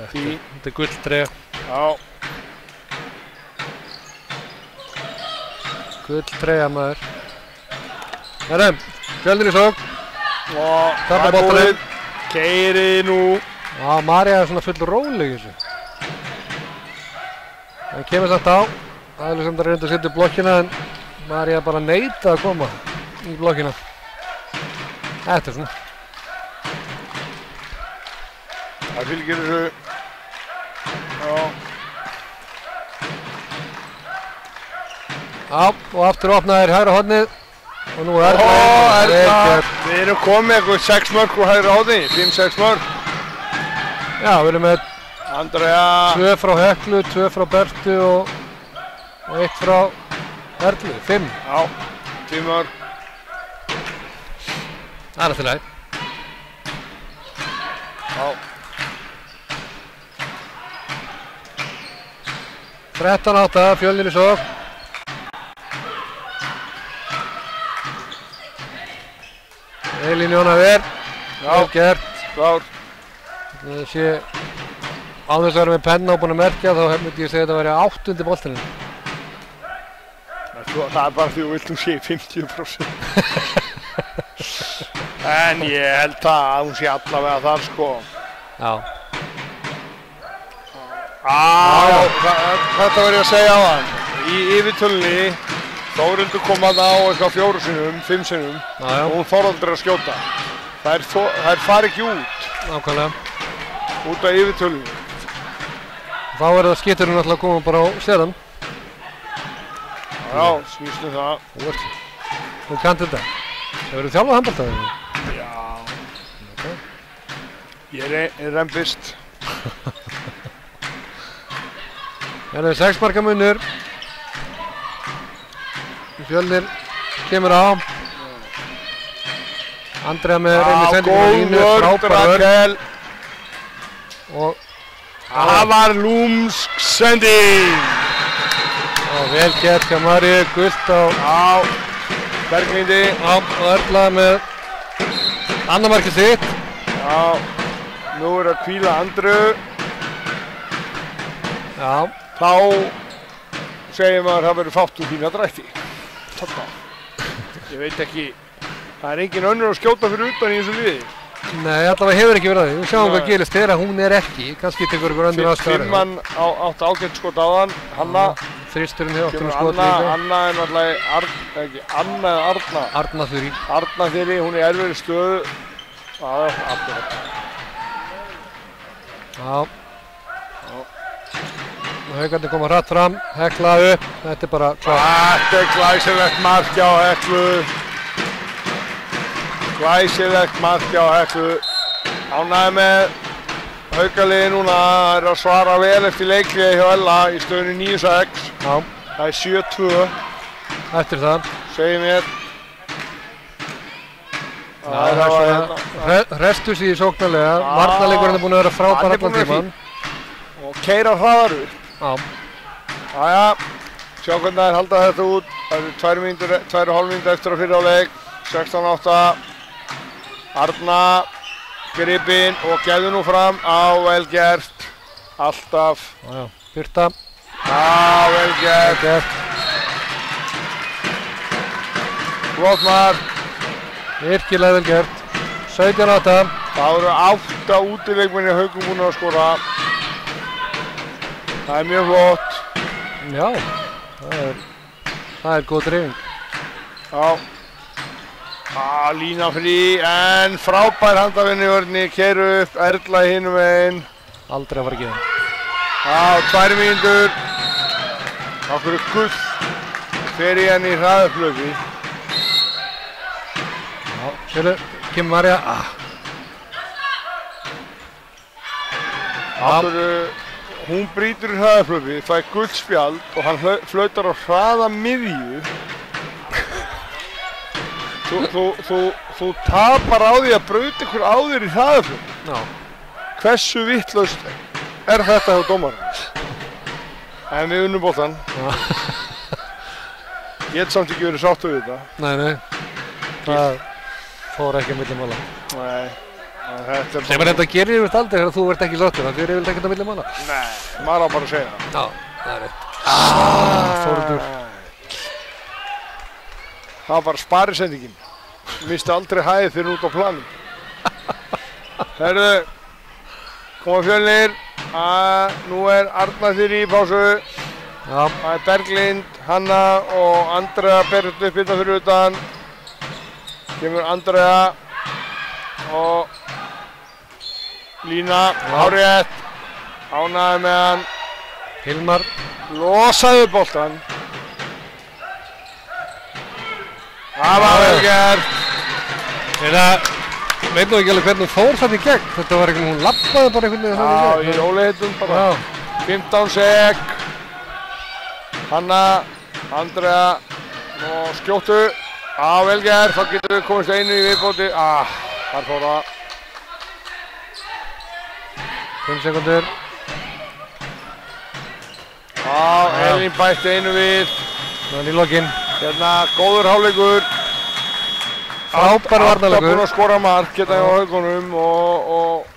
því. Þetta er gulltreyja. Já. Gulltreyja maður. Fjölnir í sókn. Og það er búið. Keiri nú. Já, María er svona full róleg í þessu. Það kemur samt á. Alexander reyndi að setja blokkina en María bara neita að koma. í blokkina. Þetta svona. Það fylgir þessu. Já. Já, og aftur opnaðir hægra hornið. Og nú er Erla, við erum komið eitthvað 6 mörg úr hægra horni, 5-6 mörg. Já, við erum með Andrea. 2 frá Heklu, 2 frá Bertu og 1 frá Erlu, 5. Já, 10 mörg. Það er alltaf leið. Já. 13-8, Fjölnir í sókn. Elín Jóna Ver, vel gert. Klár. Það sé á þess að vera með penna og búin að merkja, þá myndi ég segja að þetta væri 8. boltinn. Það er bara því þú vilt hún sé 50%. En ég held að hún sé allavega þar sko. Já. Þetta var ég að segja á hann. Í yfirtölunni, Þórhildur kom að á eitthvað 4 sinnum, 5 sinnum og hún þorði aldrei að skjóta. Þær fari ekki út. Nákvæmlega. Út af yfirtölunni. Þá er það skitturinn alltaf að koma bara á sleðan. Já, snýst það. Þú kannt þetta. Hefur þú þjálfað handbolta? Já. Okay. Ég er rembist. Það er 6 marka munur. Fjölnir kemur á. Andrea með reyni sendingu á línu, frábær vörn. Og það var lúmsk sending. Og vel gert hjá Maríu, gult á Berglindi. Já, og Erla með annað markið sitt. Já, nú er að hvíla Andru. Já. Þá segir maður að það verður fátt úr fína drætti. Ég veit ekki, það er engin önnur að skjóta fyrir utan í þessu liði. Nei, allavega hefur ekki verið það. Við sjáum hvað gerist þegar hún er ekki. Kannski tekur ykkur önnur aðstæður. Fimmann átti ágætt skot á hann. Hanna. Þristurinn hefur átt skot líka. Anna er náttúrulega, Anna eða Arna? Arna Þurí. Arna Þurí, hún er í erfiðri stöðu. Já. Og Haukarnir koma hratt fram, Hekla upp. Þetta er bara klart. Þetta er glæsilegt mark hjá Heklu. Glæsilegt mark hjá Heklu. Ánægði með Haukaliði núna, er að svara vel eftir leikliði hjá Ella í stöðunni 9-6. Já. Það er 7-2. Eftir það. Segir mér. Hrestu sig í sóknarlega. Varnarleikurinn er búinn að vera frábær allan tímann. Og keyra hraðar upp. Já. Jæja, sjá hvernig það er haldað þetta út. Það eru 2,5 mínútur eftir að fyrra á leik. 16-8. Arna. Gripinn og gefðu nú fram vel gert. Alltaf. Já, Birta. Vel gert. Flott mark. Virkilega vel gert. 17-8. Það eru 8 útileikmenn í Haukum búin að skora. Það er mjög flott. Já, það er góð dreifing. Já. Lína frí, en frábær handavinni í vörninni, keyru upp, Erla í hinum megin. Aldrei að fara að gefa. 2 mínútur. Það fyrir gull. Fer í henni í hraðupphlaupi. Já, sérðu, kemur Marja. Hún brýtur í hraðupphlaupi, fær gullspjald og hann flautar á hraða miðju. Þú tapar á því að brauta ykkur á þér í hraðupphlaupi. Já. Hversu vitlaust er þetta hjá dómaranum? En við unnum boltann. Ég hef samt ekki verið sáttur við þetta. Nei. Það fór ekki að milli mála. Nei. Sem þetta gerir yfirleitt aldrei þegar þú ert ekki sáttur. Það fyrir yfirleitt ekkert að milli mála. Nei, maður á bara að segja það. Já, það er rétt. Þórður. Það var bara sparisendingin. Misti aldrei hæðið fyrir út á planum. Herðu, koma Fjölnir. Nú er Arna Þurí í pásu. Já. Það er Berglind, Hanna og Andrea berðist upp hérna fyrir utan. Kemur Andrea og Lína hárétt. Ánægður með hann. Hilmar. Losaði boltan. Það var vel gert. Ég veit nú ekki alveg hvernig hún fór þetta í gegn. Þetta var einhvern, hún lappaði bara einhvern veginn Já, þannig í í gegn. rólegheitum bara. Já. 15 sek. Hanna, Andrea og skjóttu. Vel gert, þá getur við komist einu í viðbóti. Þar fór það. 5 sekundur. Elín bætti einu við. Þannig í lokin. Hérna, góður hálfleikur. Frábær varnarleikur. Búinn að skora mark hérna hjá Haukunum og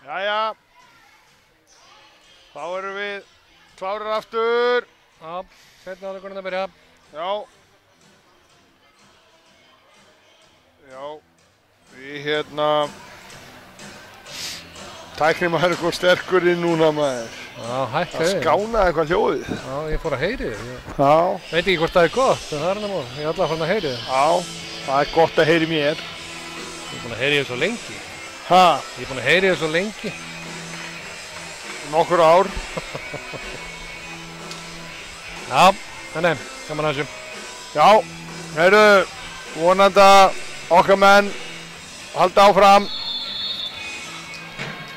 Jæja. Þá erum við klárir aftur. Já, seinni hálfleikurinn að byrja. Já. Já. Við tæknimaður er sterkur inn núna maður. Já, hækka Það við. skánaði eitthvað hljóðið. Já, ég fór að heyri þið. Já. Veit ekki hvort það er gott, en það er hann að ég er allavega farin að heyri þið. Já. Það er gott að heyri mér. Ég er búinn að heyri þið svo lengi. Ha? Ég er búinn að heyri þið svo lengi. Nokkur ár. Já, nei, gaman að þessu. Já. Heyrðu, vonandi að okkar menn halda áfram.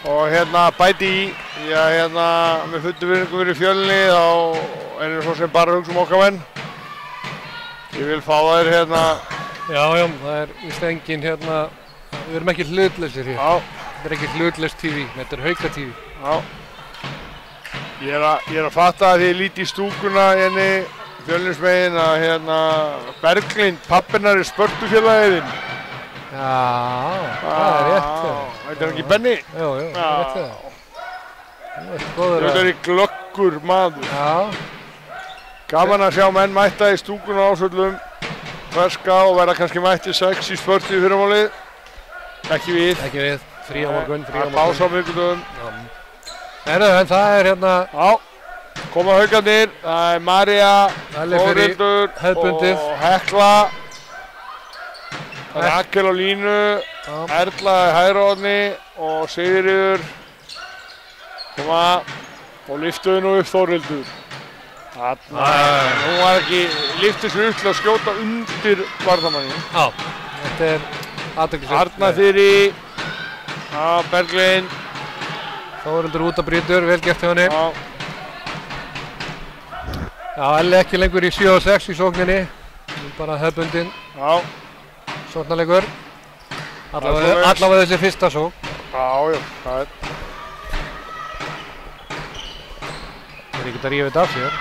Og bæti í. Já, með fullu virðingu fyrir Fjölni þá erum við svo sem bara að hugsa okkar menn. Ég vil fá þær Já, það er vist engin við erum ekki hlutlausir hér. Já. Þetta er ekki hlutlaust TV, þetta er Hauka TV. Já. Ég er að fatta að því ég líti í stúkuna Fjölnismegin að Berglind, pappinnar er spörtufélagiðinn. Já, það er rétt fyrir. Þetta er ekki Benni? Jú, það er rétt fyrir. Þetta er glöggur maður. Já. Gaman að sjá menn mætta í stúkuna ásvöllum, ferska og verða kannski mætti 6 í spörtu í fyrramálið. Ekki við. Ekki við, frí á morgun, Það er pása á miðvikudögum. En það er Já, koma Haukarnir, það er María, Þórhildur hefðbundið. og Hekla. Rakel á línu, Erla í hægra horni og Sigríður koma og lyftuðu nú upp Þórhildur. Hún var ekki, lyfti sér upp til að skjóta undir varnarmanni. Já, þetta er athyglisvert. Arna Þyri, Berglind. Þórhildur út að brýtur, vel gert hjá henni. Já, Elli ekki lengur í 7 og 6 í sókninni. Bara hefðbundinn. Já. Sóknarleikur. Allavega þessi fyrsta sókn. Já, það er. Það er ekkert að rífa þetta af sér.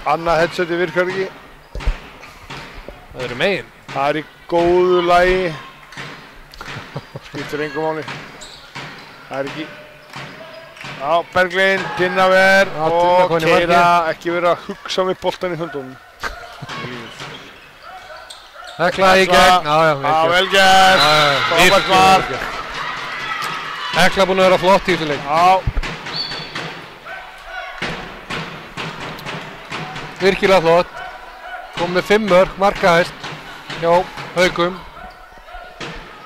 Annað headseti virkar ekki. Það eru megin. Það er í góðu lagi. Skiptir engu máli. Það er ekki. Já, Berglind, Tinnaver og Keira. Ekki verið að hugsa með boltan í höndunum. Hekla í gegn. Já, vel gert. Frábært mark. Hekla búinn að vera flott í þessu leik. Já. Virkilega flott. Kom með 5 mörk, markahæst hjá Haukum.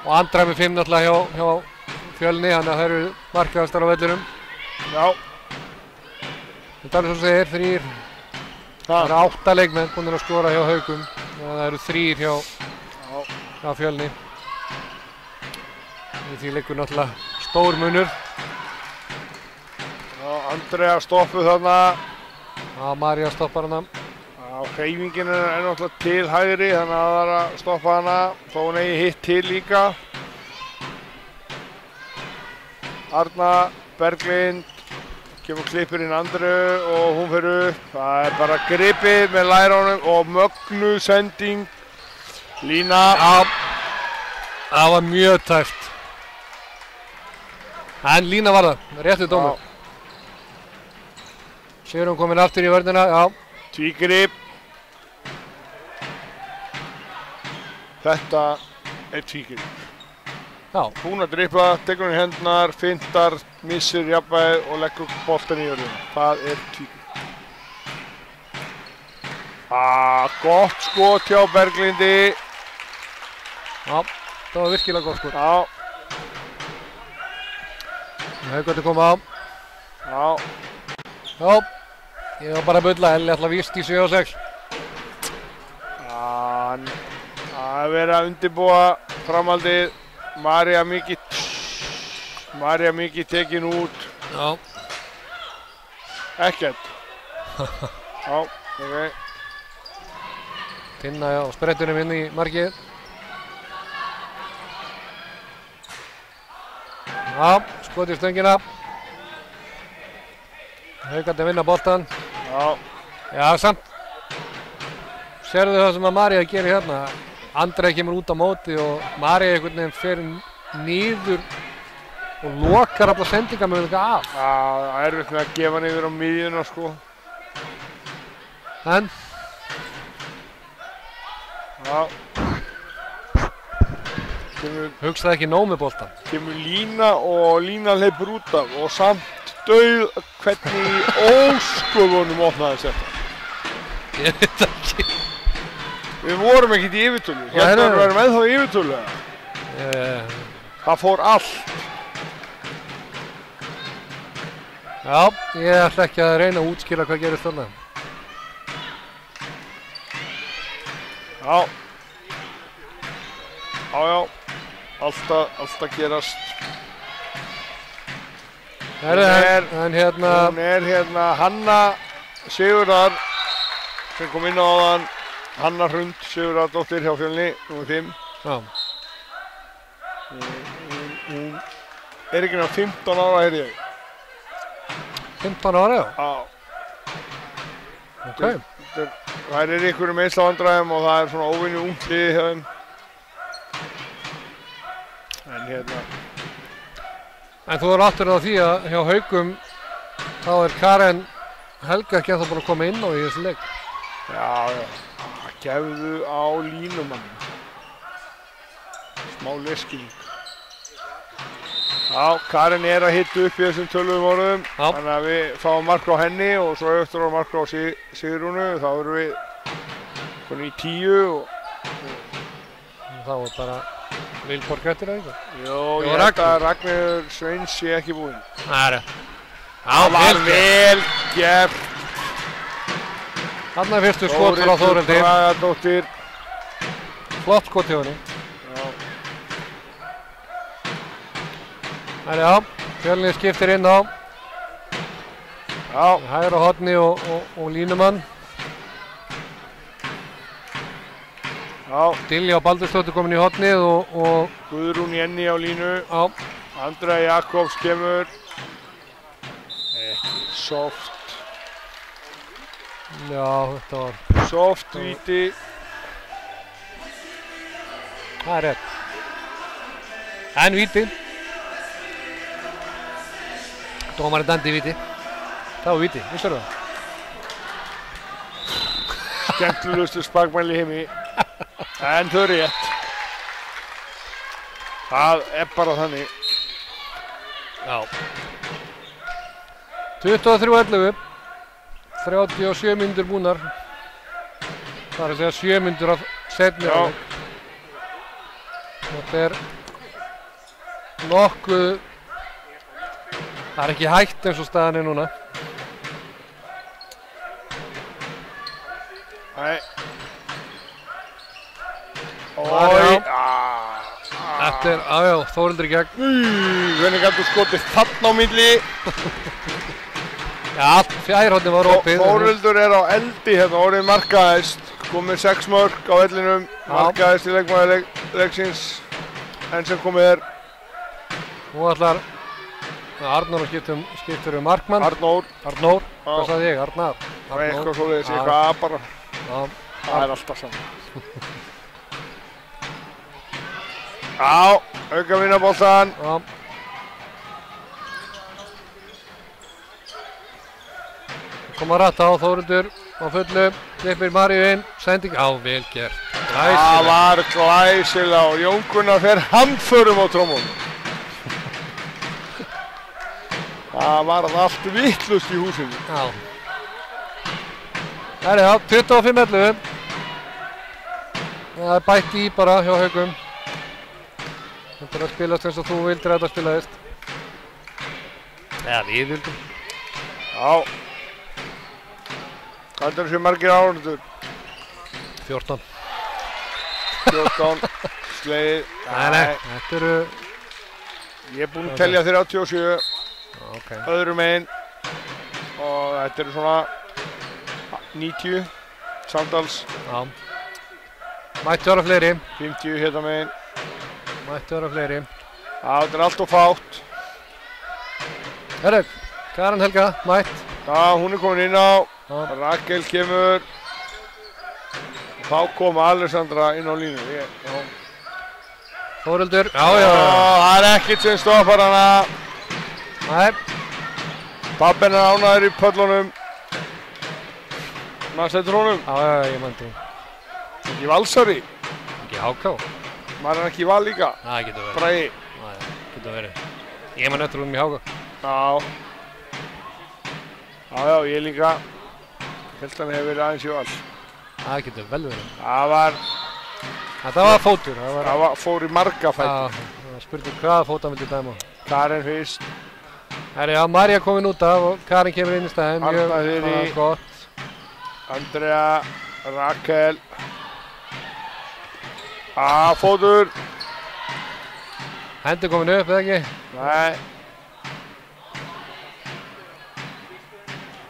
Og Andra með 5 náttúrulega hjá Fjölni, þannig að það eru markahæstar á vellinum. Já. Þetta er svo segir, 3. Það eru 8 leikmenn búin að skora hjá Haukum. Það eru 3 hjá Fjölni. Í því leikur náttúrulega stór munur. Já, Andrea stoppuð þarna. Já, María stoppar hana. Já, hreyfingin er náttúrulega til hægri, þannig að það er að stoppa hana. Þó hún eigi hitt til líka. Arna, Berglind, kemur klippurinn Andreu og hún fer upp. Það er bara gripið með læránum og mögnuð sending. Lína. Já, það var mjög tæft. En Lína var það, réttið dómur. Sigrún komin aftur í vörnina, já. Tvígrip. Þetta er tvígrip. Já. Hún að dripla, tekur hún í hendnar, fintar, missir jafnvægið og leggur boltan í jörðina. Það er tvígrip. Gott skot hjá Berglindi. Já, það var virkilega gott skot. Já. Haukarnir koma á. Já. Já, ég var bara að bulla, Elli ætla víst í 7 og 6. Það er verið að undirbúa framhaldið. María mikið tekin út. Já. Ekkert. Já, ok. Tinna á sprettunum inn í markið. Já, skot í stöngina. Haukarnir vinna boltan. Já. Já, samt. Sérðu það sem að María gerir hérna. Andrea kemur út á móti og María einhvern veginn fer niður og lokar alla sendingamöguleika af. Það er erfitt með að gefa hann yfir á miðjuna sko. En Já. hugsaði ekki nóg með boltan. Kemur lína og lína hleypur út af og samt dauð hvernig í ósköfunum opnaði þetta. Ég veit ekki. Við vorum ekkert í yfirtölu. Hérna við erum ennþá í yfirtölu. Það fór allt. Já, ég ætla ekki að reyna að útskýra hvað gerist þarna. Já. Já. Alltaf gerast. En hérna... Hún er hérna Hanna Sigurðar sem kom inn á áðan. Hanna Hrund Sigurðardóttir hjá Fjölni, nr. 5. Já. Hún er ekki náttúrulega 15 ára, heyrði ég. 15 ára, já. Já. Ok. Það er ykkur meiðslavandræðum og það er svona óvinni ungt liðið hjá þeim. En hérna... En þú er aftur á því að hjá Haukum þá er Karen Helga ekki ennþá búin að koma inn á í þessu leik. Já. Gefðu á línumann. Smá leskilning. Já, Karen er að hitta upp í þessum töluðum orðum. Þannig að við fáum mark á henni og svo eftir á mark á Sigrúnu. Þá erum við konið í 10 og þá er bara Vilborg eftir það ekki? Jó, ég held að Ragnheiður Sveins sé ekki búinn. Það er það. Var vel gert. Þarna er fyrstu skot frá Þórhildi. Bragadóttir. Flott skot hjá henni. Já. Já, Fjölnir skiptir inn á. Já. Hægra horni og línumann. Já. Dilja og Baldursdóttir komin í hornið og Guðrún Jenny á línu. Já. Andrea Jakobs kemur. Ekki soft. Já, þetta var soft víti. Það er rétt. En víti. Dómarinn dæmdi víti. Það var víti, vissir það? Skemmtilegustu sparkmæli í heimi. En þau eru rétt. Það er bara þannig. Já. 23:11. 37 mínútur búnar. Það er að segja 7 mínútur af seinni hálfleik. Þetta er nokkuð... Það er ekki hægt eins og staðan er núna. Nei. Þetta er, Þórhildur í gegn. Hvernig gætu skotið þarna á milli? Já, fjærhornið var opið. Þórhildur er á eldi hérna, orðið markaðist. Komið 6 mörk á vellinum. Markaðist í leikmaður leiksins. Enn sem komið er. Nú ætlar Arnór að skiptur markmann. Arnór. Hvað sagði ég? Arnar. Eitthvað svoleiðis, eitthvað bara. Það er alltaf saman. Já, auka vinnaboltan. Já. Kom að ratta á Þórhildur á fullu. Klippir Maríu inn. Sending. Já, vel gert. Það var glæsilega og Jón Gunnar fer hamförum á trommum. Það var allt vitlaust í húsinu. Já. Það er 25:11. Það er bætt í bara hjá Haukum. Þetta er að spilast eins og þú vildir að þetta spilaðist. Eða við vildum. Já. Hvað er þessi margir áhorfendur? 14. 14. Slegið. Nei, þetta eru... Ég er búinn að telja 37. Okay. Öðrum megin. Og þetta eru svona 90 samtals. Já. Mætti vera fleiri. 50 hérna megin. Mætti vera fleiri. Já, þetta er allt of fátt. Herru, Karen Helga, mætt. Já, hún er komin inn á. Rakel kemur. Og þá kom Alessandra inn á línu. Þórhildur, já. Það er ekkert sem stoppar hana. Nei. Pabbinn er ánægður í pöllunum. Næstur honum. Já, ég mændi. Ekki Valsari. Ekki HK. Maður er ekki í Val líka. Það getur verið. Bragi. Það getur verið. Ég man eftir honum í HK. Já. Já, ég líka. Held hann hefur verið aðeins í Val. Það getur vel verið. Það var fótur. Það fór í marga fætur. Það var spurning hvaða fót hann vildi dæma. Karen fyrst. Já, Marja komin út af og Karen kemur inn í staðinn. Arna Þyrí. Gott. Andrea, Rakel. Fótur. Hendur komin upp, eða ekki? Nei.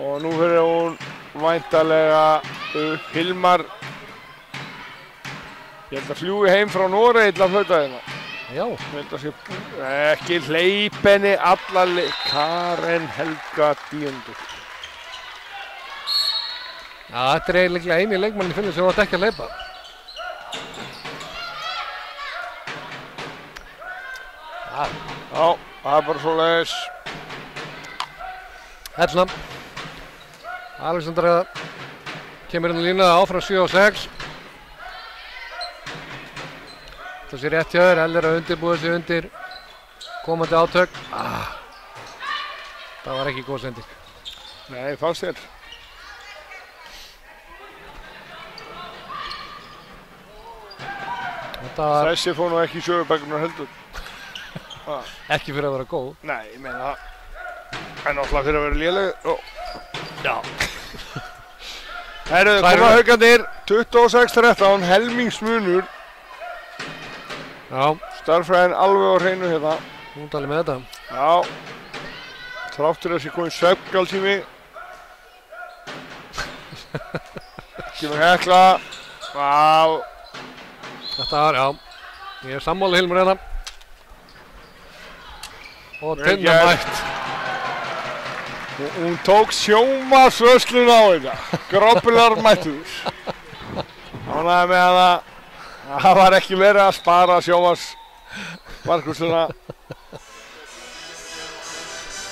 Og nú fyrir hún væntanlega upp Hilmar. Ég held að fljúi heim frá Noregi til að flauta hérna. Já. Ég held að sé ekki hleypenni alla Karen Helga Díundur. Já, þetta er eiginlega eini leikmann í fylgju sem átti ekki að hleypa. Já, það er bara svoleiðis. Hellna. Alexandra kemur inn í línu áfram 7 og 6. Það sé rétt hjá þér, Eller að undirbúa sig undir komandi átök. Það var ekki góð sending. Nei, fannst þér. Þessi fór nú ekki í sögubækunar heldur. Ekki fyrir að vera góð. Nei, ég meina það. En náttúrulega fyrir að vera léleg. Já. Herruðu, koma Haukarnir, 26-13, helmingsmunur. Já. Starffræðin alveg á hreinu hérna. Hún talið með þetta. Já. Þráttur þessi komið svefngaltími. Kemur Hekla. Já. Þetta var, já. Ég er sammála Hilmar hérna. Og Tinna mætt. Hún tók sjónvarpsvörslun á þetta. Grópilar mættur. Ánægði með að það var ekki verið að spara sjónvarpsvörsluna.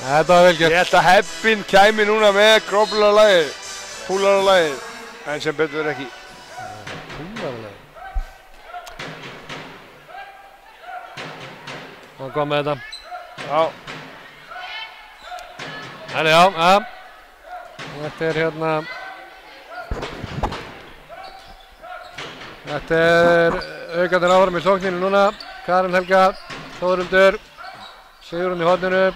Þetta var vel gert. Ég held að Hebbinn kæmi núna með grópilarlagið, púlarlagið, en sem betur ekki. Púlarlagið. Hann kom með þetta. Já. Herri, já. Þetta er hérna. Þetta er Haukarnir áfram í sókninu núna. Karen Helga, Þórhildur, Sigrún í horninu.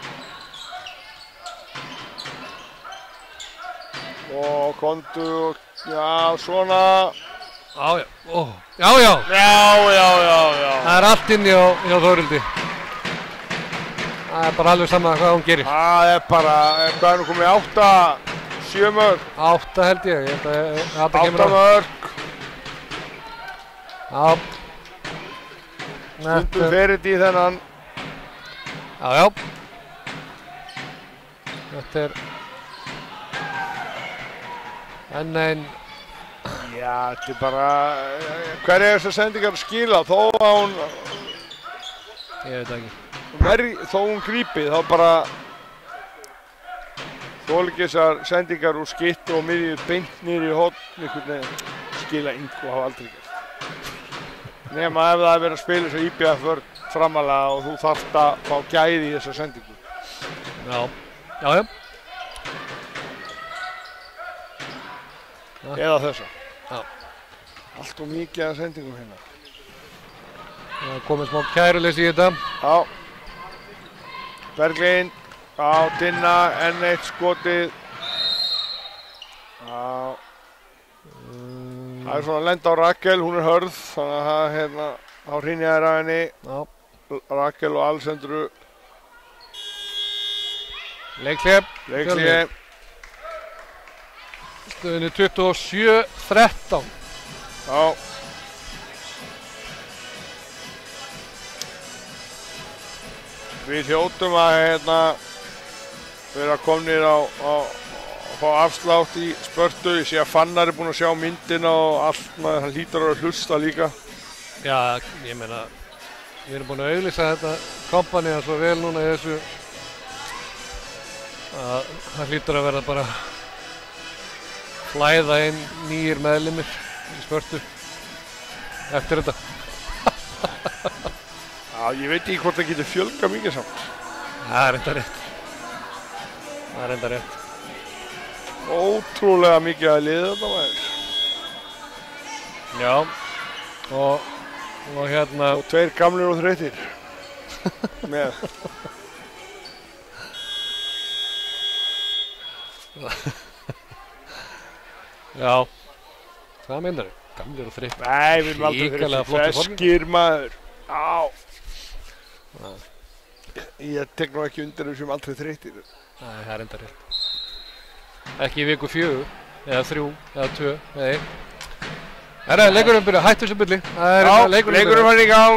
Og kontu, já, svona. Já. Já. Það er allt inni hjá Þórhildi. Það er bara alveg sama hvað hún gerir. Það er bara, hvað er nú komið 8-7 mörg? 8 held ég. 8 mörg. Já. Stundum ferið í þennan. Já. Þetta er enn einn. Já, þetta er bara, hver er þessar sendingar að skila þó að hún, ég veit ekki. Þó hún grípi, þá bara þoli ekki þessar sendingar úr skittu og miðju beint niður í horn, einhvern veginn skila engu og hafa aldrei gert. Nema ef það er verið að spila þess að IBF vörn framalega og þú þarft að fá gæði í þessar sendingu. Já. Eða þessa. Já. Allt og mikið af sendingum hérna. Það er komið smá kæruleysi í þetta. Já. Berglind, á Tinna, enn eitt skotið. Já. Það er svona að lenda á Rakel, hún er hörð, þannig að það hérna á hrynjaðir af henni. Já. Rakel og Alessandru. Leikhlé. Stöðunni 27-13. Já. Við hljótum að vera komnir á fá afslátt í spörtu. Ég sé að Fannar er búinn að sjá myndina og allt, hann hlýtur að hlusta líka. Já, ég meina, við erum búin að auglýsa þetta kompanía svo vel núna í þessu að það hlýtur að verða bara flæða inn nýjir meðlimir í Spörtu eftir þetta. Já, ég veit ekki hvort það getur fjölgað mikið samt. Það er enda rétt. Það er enda rétt. Ótrúlega mikið að liða þetta maður. Já, og hérna... Og 2 gamlir og þreyttir. Með. Já, hvað meinar þau? Gamlir og þreyttir? Nei, við erum aldrei þreyttir. Feskir maður. Já. Ég tek nú ekki undir þessum aldrei þreyttir. Nei, það er enda rétt. Ekki í viku 4, eða 3, eða 2, eða 1. Leikurinn byrja, hættu þessu bulli. Já, leikurinn var í gang.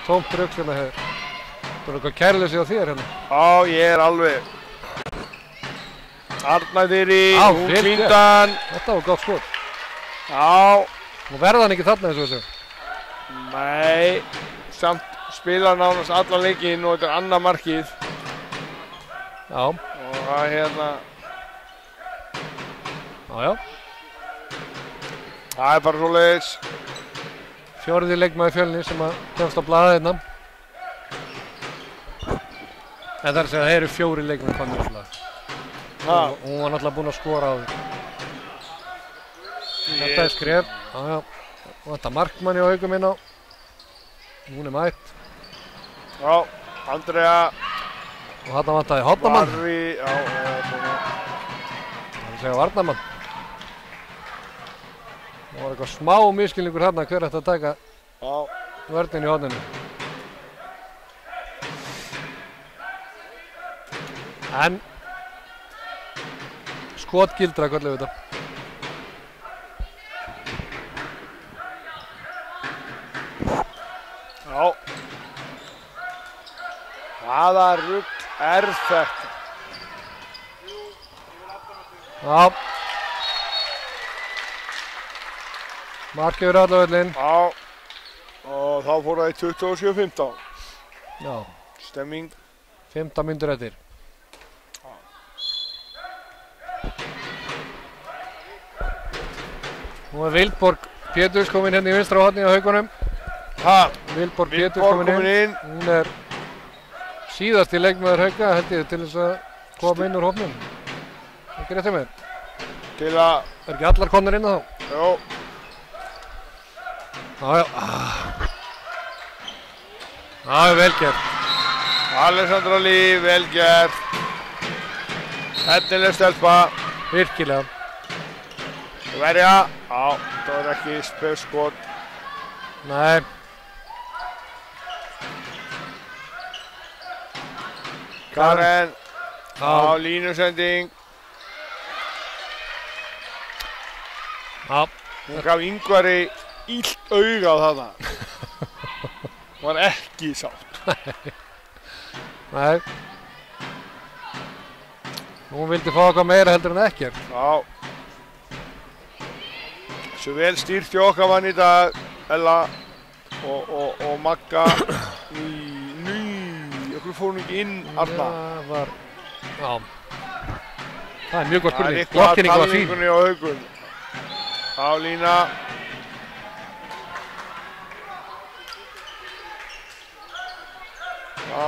Tómt rugl hérna hefur. Það er eitthvað kærleysi á þér hérna. Já, ég er alveg. Arnarþyri, hún klíndan. Þetta var gott skot. Já. Nú verða hann ekki þarna eins og þessu. Nei, samt spila nánast allan leikinn og þetta er annað markið. Já. Og það hérna. Já. Það er bara svoleiðis. 4. leikmaður Fjölni sem að kemst á blaðið hérna. En það er að segja að það eru 4 leikmenn komnir á blaðið. Og hún var náttúrulega búin að skora á því. Þetta er skref. Já. Og þetta markmann hjá Haugum inn á. Hún er mætt. Já, Andrea. Og þarna vantaði Hodnamann. Barri, já, svona. Það er að segja varnarmann. Það var eitthvað smá miskilningur hérna hver ætti að taka vörnin í horninu. En skotgildra köllum við þetta. Já. Hvaða rugl er þetta? Já. Mark yfir allavöllin. Já. Og þá fór það í 27-15. Já. Stemming. 15 mínútur eftir. Nú er Vilborg Péturs komin hérna í vinstra horni á Haugunum. Vilborg Péturs komin inn. Hún er síðasti leikmaður Hauga held ég til þess að koma inn úr hópnum. Ekki rétt hjá mér. Til að... Er ekki allar komnir inn þá? Jó. Já. Það er vel gert. Alessandra Líf, vel gert. Efnileg stelpa. Virkilega. Verja. Já, það var ekki spöskot. Nei. Karen. Já, línusending. Já. Hún gaf Ingvari illt auga á þarna. Hún var ekki sátt. Nei. Hún vildi fá eitthvað meira heldur en ekkert. Já. Svo vel stýrt hjá okkar mann í dag, Ella og Magga. Okkur fór hún ekki inn, Arna. Það var, já. Það er mjög gott spurning. Það er eitthvað að talningunni á Haugum. Já, Lína. Já.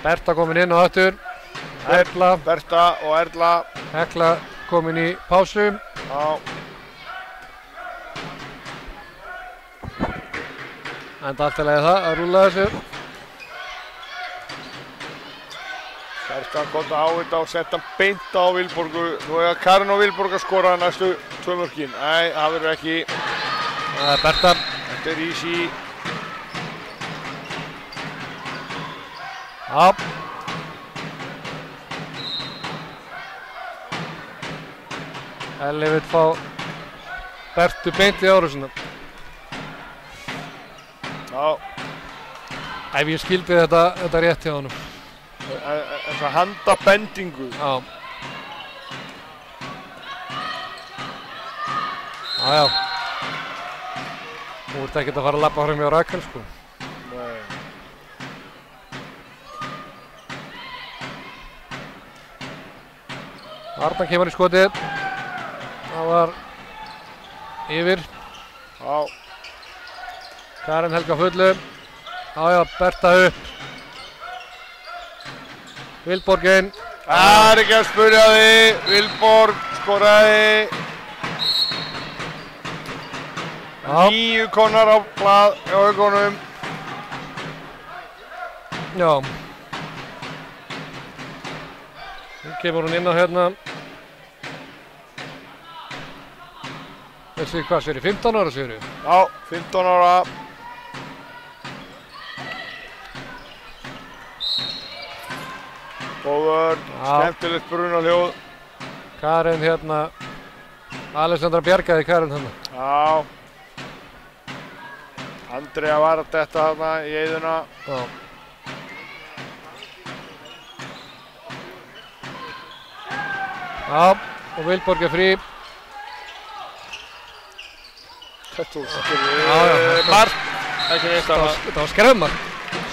Berta komin inn á aftur. Erla. Berta og Erla. Hekla komin í pásu. Já. Enda allt í lagi það að rúlla þessu. Berta gott að á þetta og setja beint á Vilborgu. Nú er Karin og Vilborg að skora næstu 2 mörkin. Nei, það verður ekki. Það er Berta. Þetta er easy. Já. Elli vill fá Bertu beint í árásina. Já. Ef ég skildi þetta rétt hjá honum. Þessa handabendingu. Já. Já. Þú ert ekkert að fara að labba fram hjá Rakel, sko. Nei. Arnar kemur í skotið. Það var yfir. Já. Karen Helga fullu. Já, Berta upp. Vilborgin. Það er ekki að spurja því. Vilborg skoraði. 9 konar á blað hjá Haukunum. Já. Nú kemur hún inn á hérna. Þessi hvað sér 15 ára sér? Já, 15 ára. Góður, skemmtilegt brunaljóð. Karen hérna. Alexandra bjargaði Karen hérna. Já. Andrea var að detta þarna í eyðuna. Já. Já, og Vilborg frí. Þetta var mark, ekki neitt annað. Þetta var skrefmark.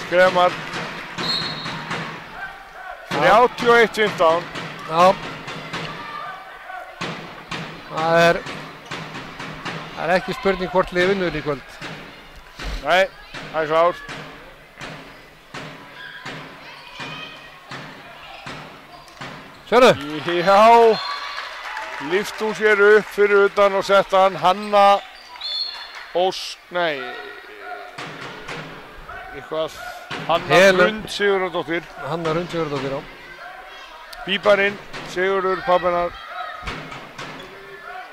Skrefmark. 31-15. Já. Það er ekki spurning hvort liðið vinnur í kvöld. Nei, það er klárt. Sérðu? Já. Lyfti hún sér upp fyrir utan og setta hann Hanna Hanna Rund Sigurðardóttir. Hanna Rund Sigurðardóttir, já. Bíbarinn, Sigurður, pabbennar.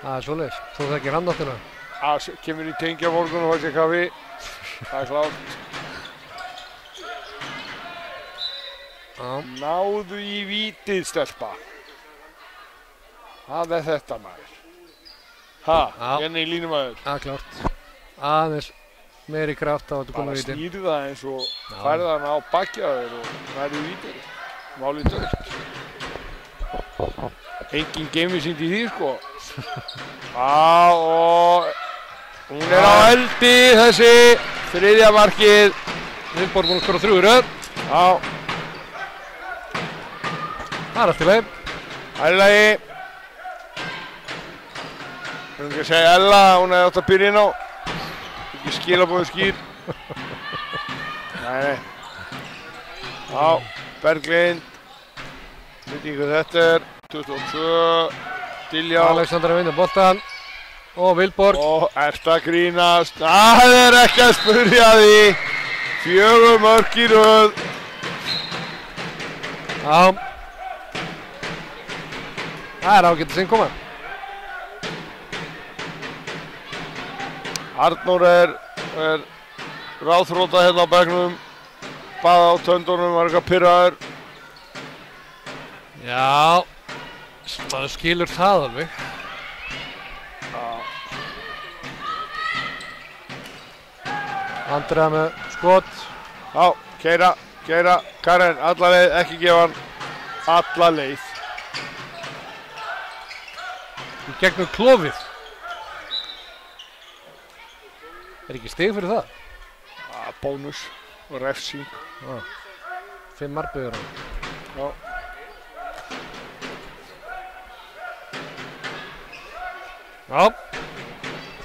Það er svoleiðis. Þú þekkir hann náttúrulega. Það kemur í tengja morgun og fær sér kaffi. Það er klárt. Já. Náðu í vítið, stelpa. Það er þetta, maður. Hérna í línumæður. Það er klárt. Aðeins meiri kraft á þetta koma víti. Bara snýrðu það eins og færði hann á bakjaður og nærðu vítið. Málið dögt. Engin geimvísindi í því, sko. Og hún er á eldi, þessi. Þriðja markið. Vilborg búinn að skora 3 í röð. Já. Það er allt í lagi. Það er í lagi. Við erum ekki að segja Ella, hún hefði átt að byrja inn á. Ekki skilabóðu skýr. Nei. Já, Berglind. Veit ekki hvað þetta er. 22. Diljá. Alexandra vinna boltan. Og Vilborg. Og ert að grínast. Það er ekki að spurja því. 4 mörk í röð. Já. Það er ágætis innkoma. Arnór er ráðþrota hérna á bekknum. Baða á töndunum, var eitthvað pirraður. Já. Það skilur það alveg. Andrea með skot. Já, keyra. Karen, alla leið, ekki gefa hann. Alla leið. Í gegnum klofið. Er ekki stig fyrir það? Bónus og refsing. 5 markbyggður hann. Já. Já.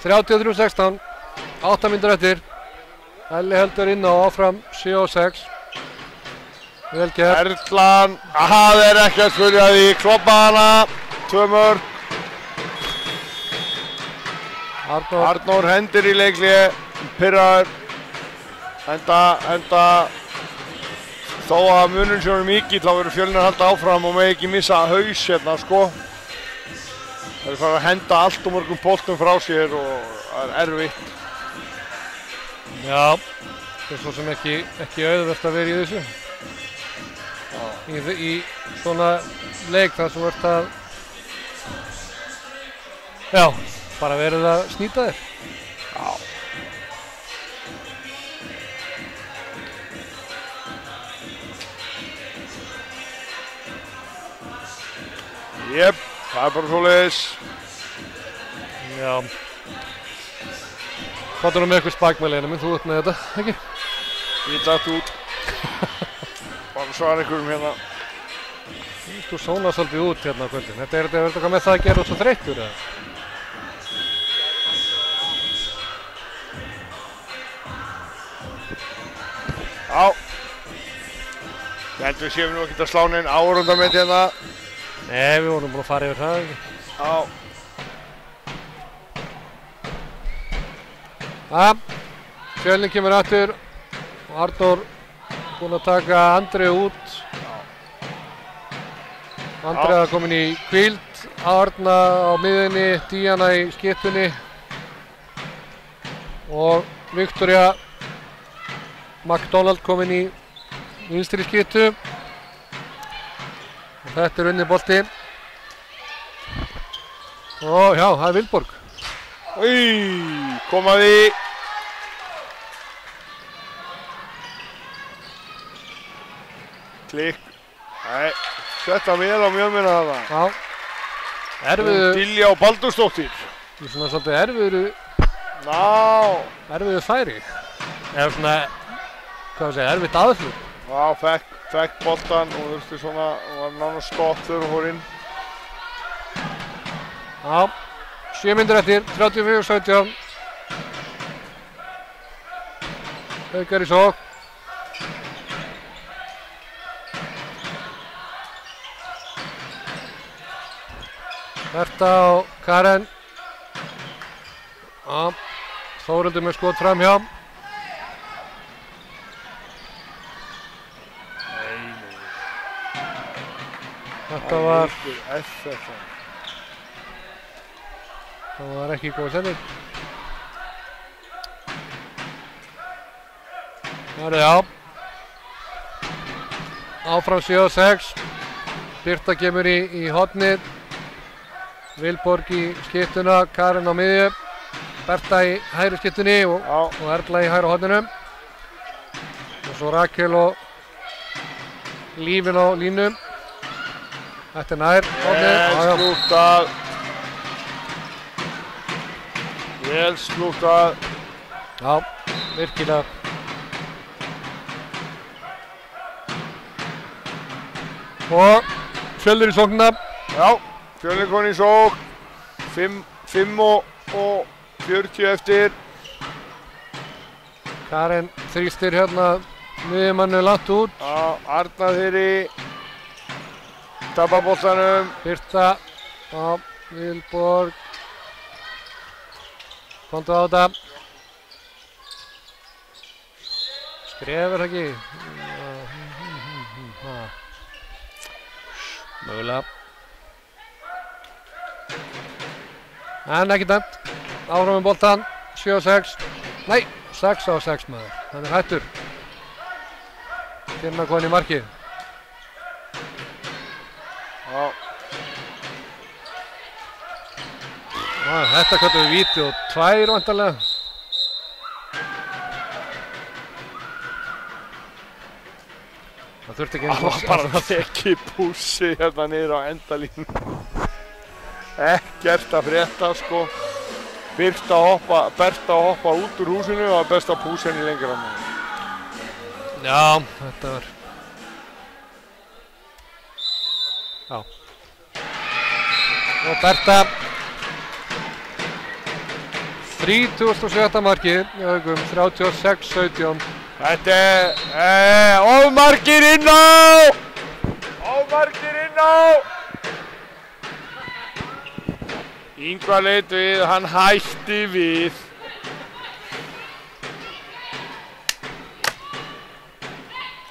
33-16. 8 mínútur eftir. Elli heldur inn á áfram 7-6. Vel gert. Erlan, það er ekki að spurja því. Kloppa hana. 2 mörk. Arnór hendir í leiklíði. Pirraður. Enda. Þó að munurinn sé honum mikill, þá verður Fjölnir að halda áfram og megi ekki missa haus hérna, sko. Það er farið að henda allt og mörgum boltum frá sér og það er erfitt. Já, það er svo sem ekki auðvelt að vera í þessu. Í svona leik þar sem ert að bara verið að snýta þér. Já. Jep, það er bara svoleiðis. Já. Hvað er nú með eitthvað spakmæli minn, þú ert með þetta, ekki? Ég datt út. Bara svara ykkurum hérna. Þú sónar svolítið út hérna á kvöldin. Þetta er eitthvað með það að gera svo þreyttur, eða? Já. Ég held við séum nú ekkert að slá neinn árundamett hérna. Nei, við vorum búin að fara yfir það, ekki? Já. Fjölnir kemur aftur og Arnór búinn að taka Andreu út. Andrea komin í hvíld, Arna á miðjunni, Díana í skyttunni og Viktoria McDonald komin í vinstri skyttu. Og þetta er unnið bolti. Og já, það er Vilborg. Komaði. Klikk. Nei, setta mér á mjögminna þarna. Já. Erfiðu. Dilja og Baldursdóttir. Í svona svolítið erfiðu færi. Eða svona, hvað að segja, erfitt aðflug. Já, fekk boltan og þurfti svona, var nánast stopp þegar hún fór inn. Já, 7 mínútur eftir, 34-17. Haukar í sókn. Berta og Karen. Já, Þórhildur með skot framhjá. Þetta var... Það var ekki góð sending. Það er já. Áfram 7-6. Birta kemur í hornið. Vilborg í skyttuna, Karen á miðju. Berta í hægri skyttunni og Erla í hægra horninu. Og svo Rakel og Lífin á línu. Þetta er nær hornið. Slúttað. Vel slúttað. Já, virkilega. Og Fjölnir í sóknina. Já, Fjölnir komin í sókn. 5 og 40 eftir. Karen þrýstir hérna miðjumannu langt út. Já, Arna þeirri. Tapar boltanum. Birta. Já, Vilborg. Kontu á þetta. Skrefur ekki. Mögulega. En ekki dæmt. Áfram með boltan. 7-6. Nei, 6-6 maður. Hann er hættur. Tinna komin í markið. Já. Þetta kallum við víti og 2 vantarlega. Það þurfti ekki Það var bara ekki pússi hérna niður á endalínu. Ekkert að frétta sko. Berta að hoppa út úr húsinu og best að pússa henni lengra með. Já, þetta var... Já. Og Berta. 37. markið í Haugum, 36-17. Þetta er ofmarkir inn á! Ofmarkir inn á! Ingvar leit við, hann hætti við.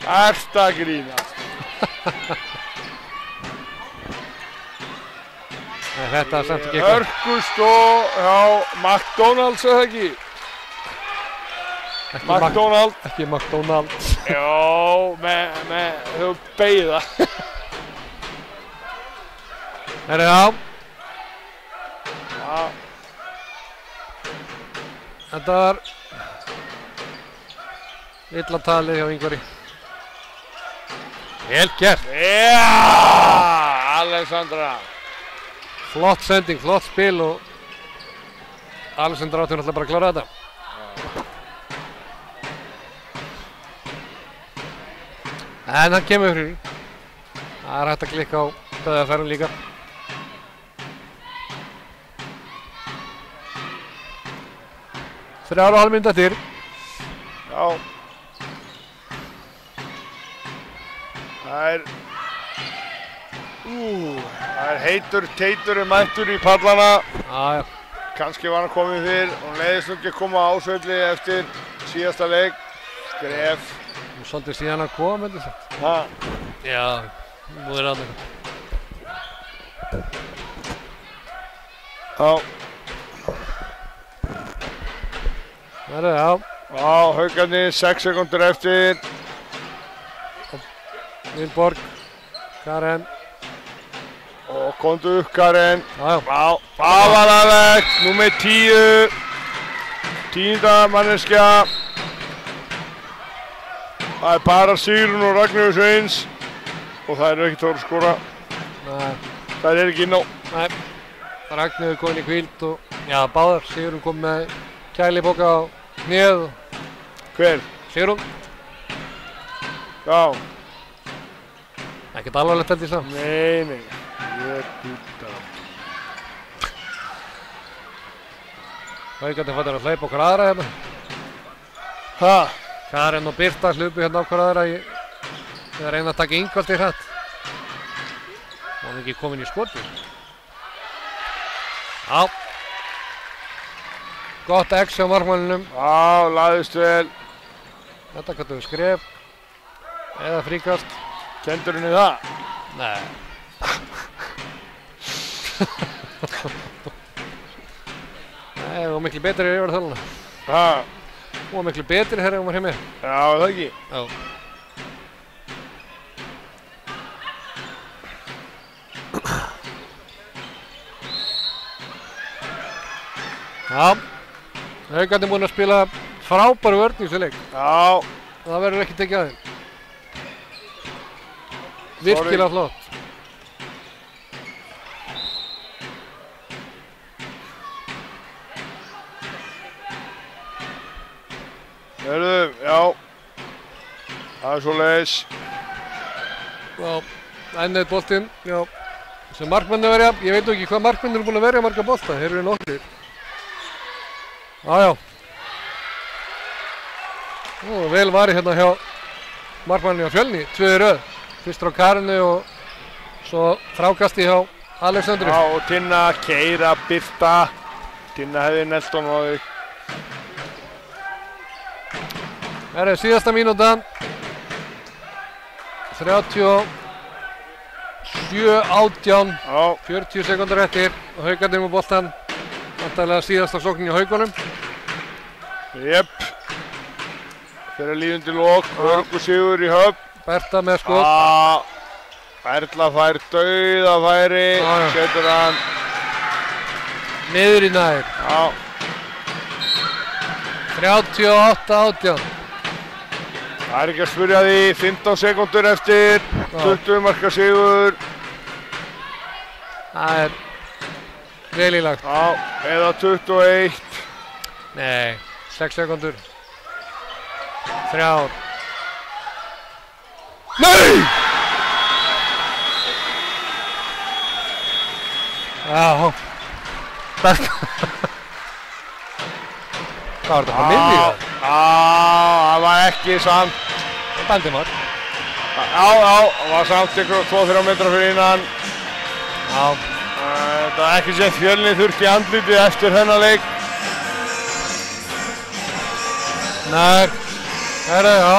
Ert að grínast. Þetta er samt ekki eitthvað. Hörkust og já, McDonald's eða ekki? Ekki McDonald's. Já, með þau beigða. Herri já. Já. Þetta var illa talið hjá Ingvari. Vel gert. Já, Alexandra. Flott sending, flott spil og Alexander átti náttúrulega bara að klára þetta. En hann kemur fyrir. Það er hægt að klikka á döðafærum líka. Þrjár og hálf mínúta eftir. Já. Það er heitur Teitur mættur í pallana. Já. Kannski var hann komið fyrr og leiðist nú ekki að koma á Ásvelli eftir síðasta leik. Skref. Og svolítið síðan að koma, heldur það. Ha? Já, múður aðeins. Já. Það er það, Já, Haukarnir 6 sekúndur eftir. Vilborg, Karen. Og komdu upp Karen. Já. Aðalegt, númer 10. 10. manneskja. Það er bara Sigrún og Ragnheiður Sveins. Og það er ekki tóra að skora. Nei. Það er ekki inn á. Nei. Ragnheiður komin í hvíld og já, báðar. Sigrún kom með kæliboka á hnéð. Hver? Sigrún. Já. Ekkert alvarlegt held ég það. Nei. Ég býta. Haukarnir fattar að hleypa okkur aðra hérna. Ha? Karen og Birta hlupu hérna okkur aðra í að reyna að taka Ingvaldi hratt. Var ekki komin í skotið. Já. Gott X á markmanninum. Já, laðist vel. Þetta kallar við skref. Eða fríkast. Kendur henni það? Nei. Nei, það var miklu betri þegar ég var að tala. Ha? Það var miklu betri þegar ég var heim með. Já, það ekki? Já. Já. Haukarnir búin að spila frábæru vörn í þessu leik. Já. Það verður ekki tekið að þeim. Virkilega flott. Hörðu, já. Það er svoleiðis. Já, ennið boltinn, já. Sem markmenn verja, ég veit ekki hvað markmenn eru búin að verja marga bolta, þeir eru nokkrir. Já. Nú, vel varið hérna hjá markmanninum hjá Fjölni, 2 í röð. Fyrst frá Karinu og svo frákasti hjá Alexandru. Já, og Tinna, Keira, Birta. Tinna hefði Nelton á þig. Það er síðasta mínúta. 37-18. 40 sekúndur eftir og Haukarnir með boltann. Vantarlega síðasta sóknin í Haukunum. Jepp. Fyrir líðundi lok, Hörgu sigur í höfn. Berta með skot. Erla fær dauðafæri, setur hann. Niður í nær. Já. 38-18. Það er ekki að spyrja því, 15 sekúndur eftir, 20 marka sigur. Það er vel í lagt. Já, eða 21. Nei, 6 sekúndur. 3. Nei! Já. Hvað var þetta frá miðju? Það var ekki samt. Baldimar. Já, það var samt ykkur 2-3 metra fyrir innan. Já. Það var ekki sett Fjölni þurft í andlitið eftir þennan leik. Nei. Herra, já.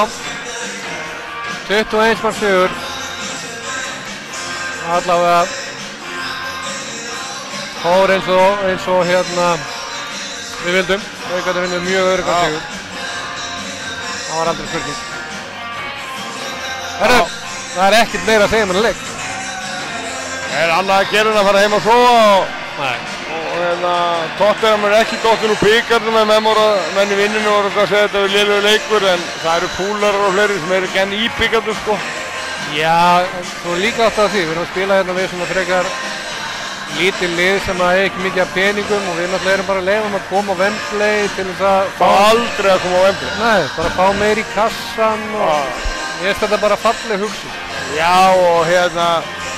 21 mark sigur. Allavega fór eins og hérna við vildum. Haukarnir vinnur mjög öruggan sigur. Það var aldrei spurning. Herra, það er ekkert meira að segja um þennan leik. Það er annað að gera en að fara heim að sofa. Nei. Og Tottenham er ekki dottin úr bikarnum með menn í vinninu og að segja þetta er lélegur leikur en það eru púlarar og fleiri sem eru ekki enn í bikarnum sko. Já, þú er líka átt að því. Við erum að spila hérna við svona frekar lítil lið sem að eiga ekki mikið af peningum og við náttúrulega erum bara að leyfa að koma á Wembley til þess að fá aldrei að koma á Wembley. Nei, bara fá meir í kassan og ég veist þetta bara falleg hugsun. Já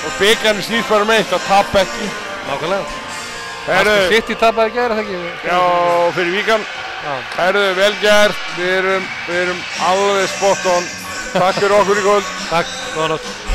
og bikarinn snýst bara með eitt að tapa ekki. Nákvæmlega. Sitt í tapaði gæra það ekki? Já, fyrir Víkan. Herðu, vel gert, við erum alveg spot on. Takk fyrir okkur í kvöld. Takk, góða nótt.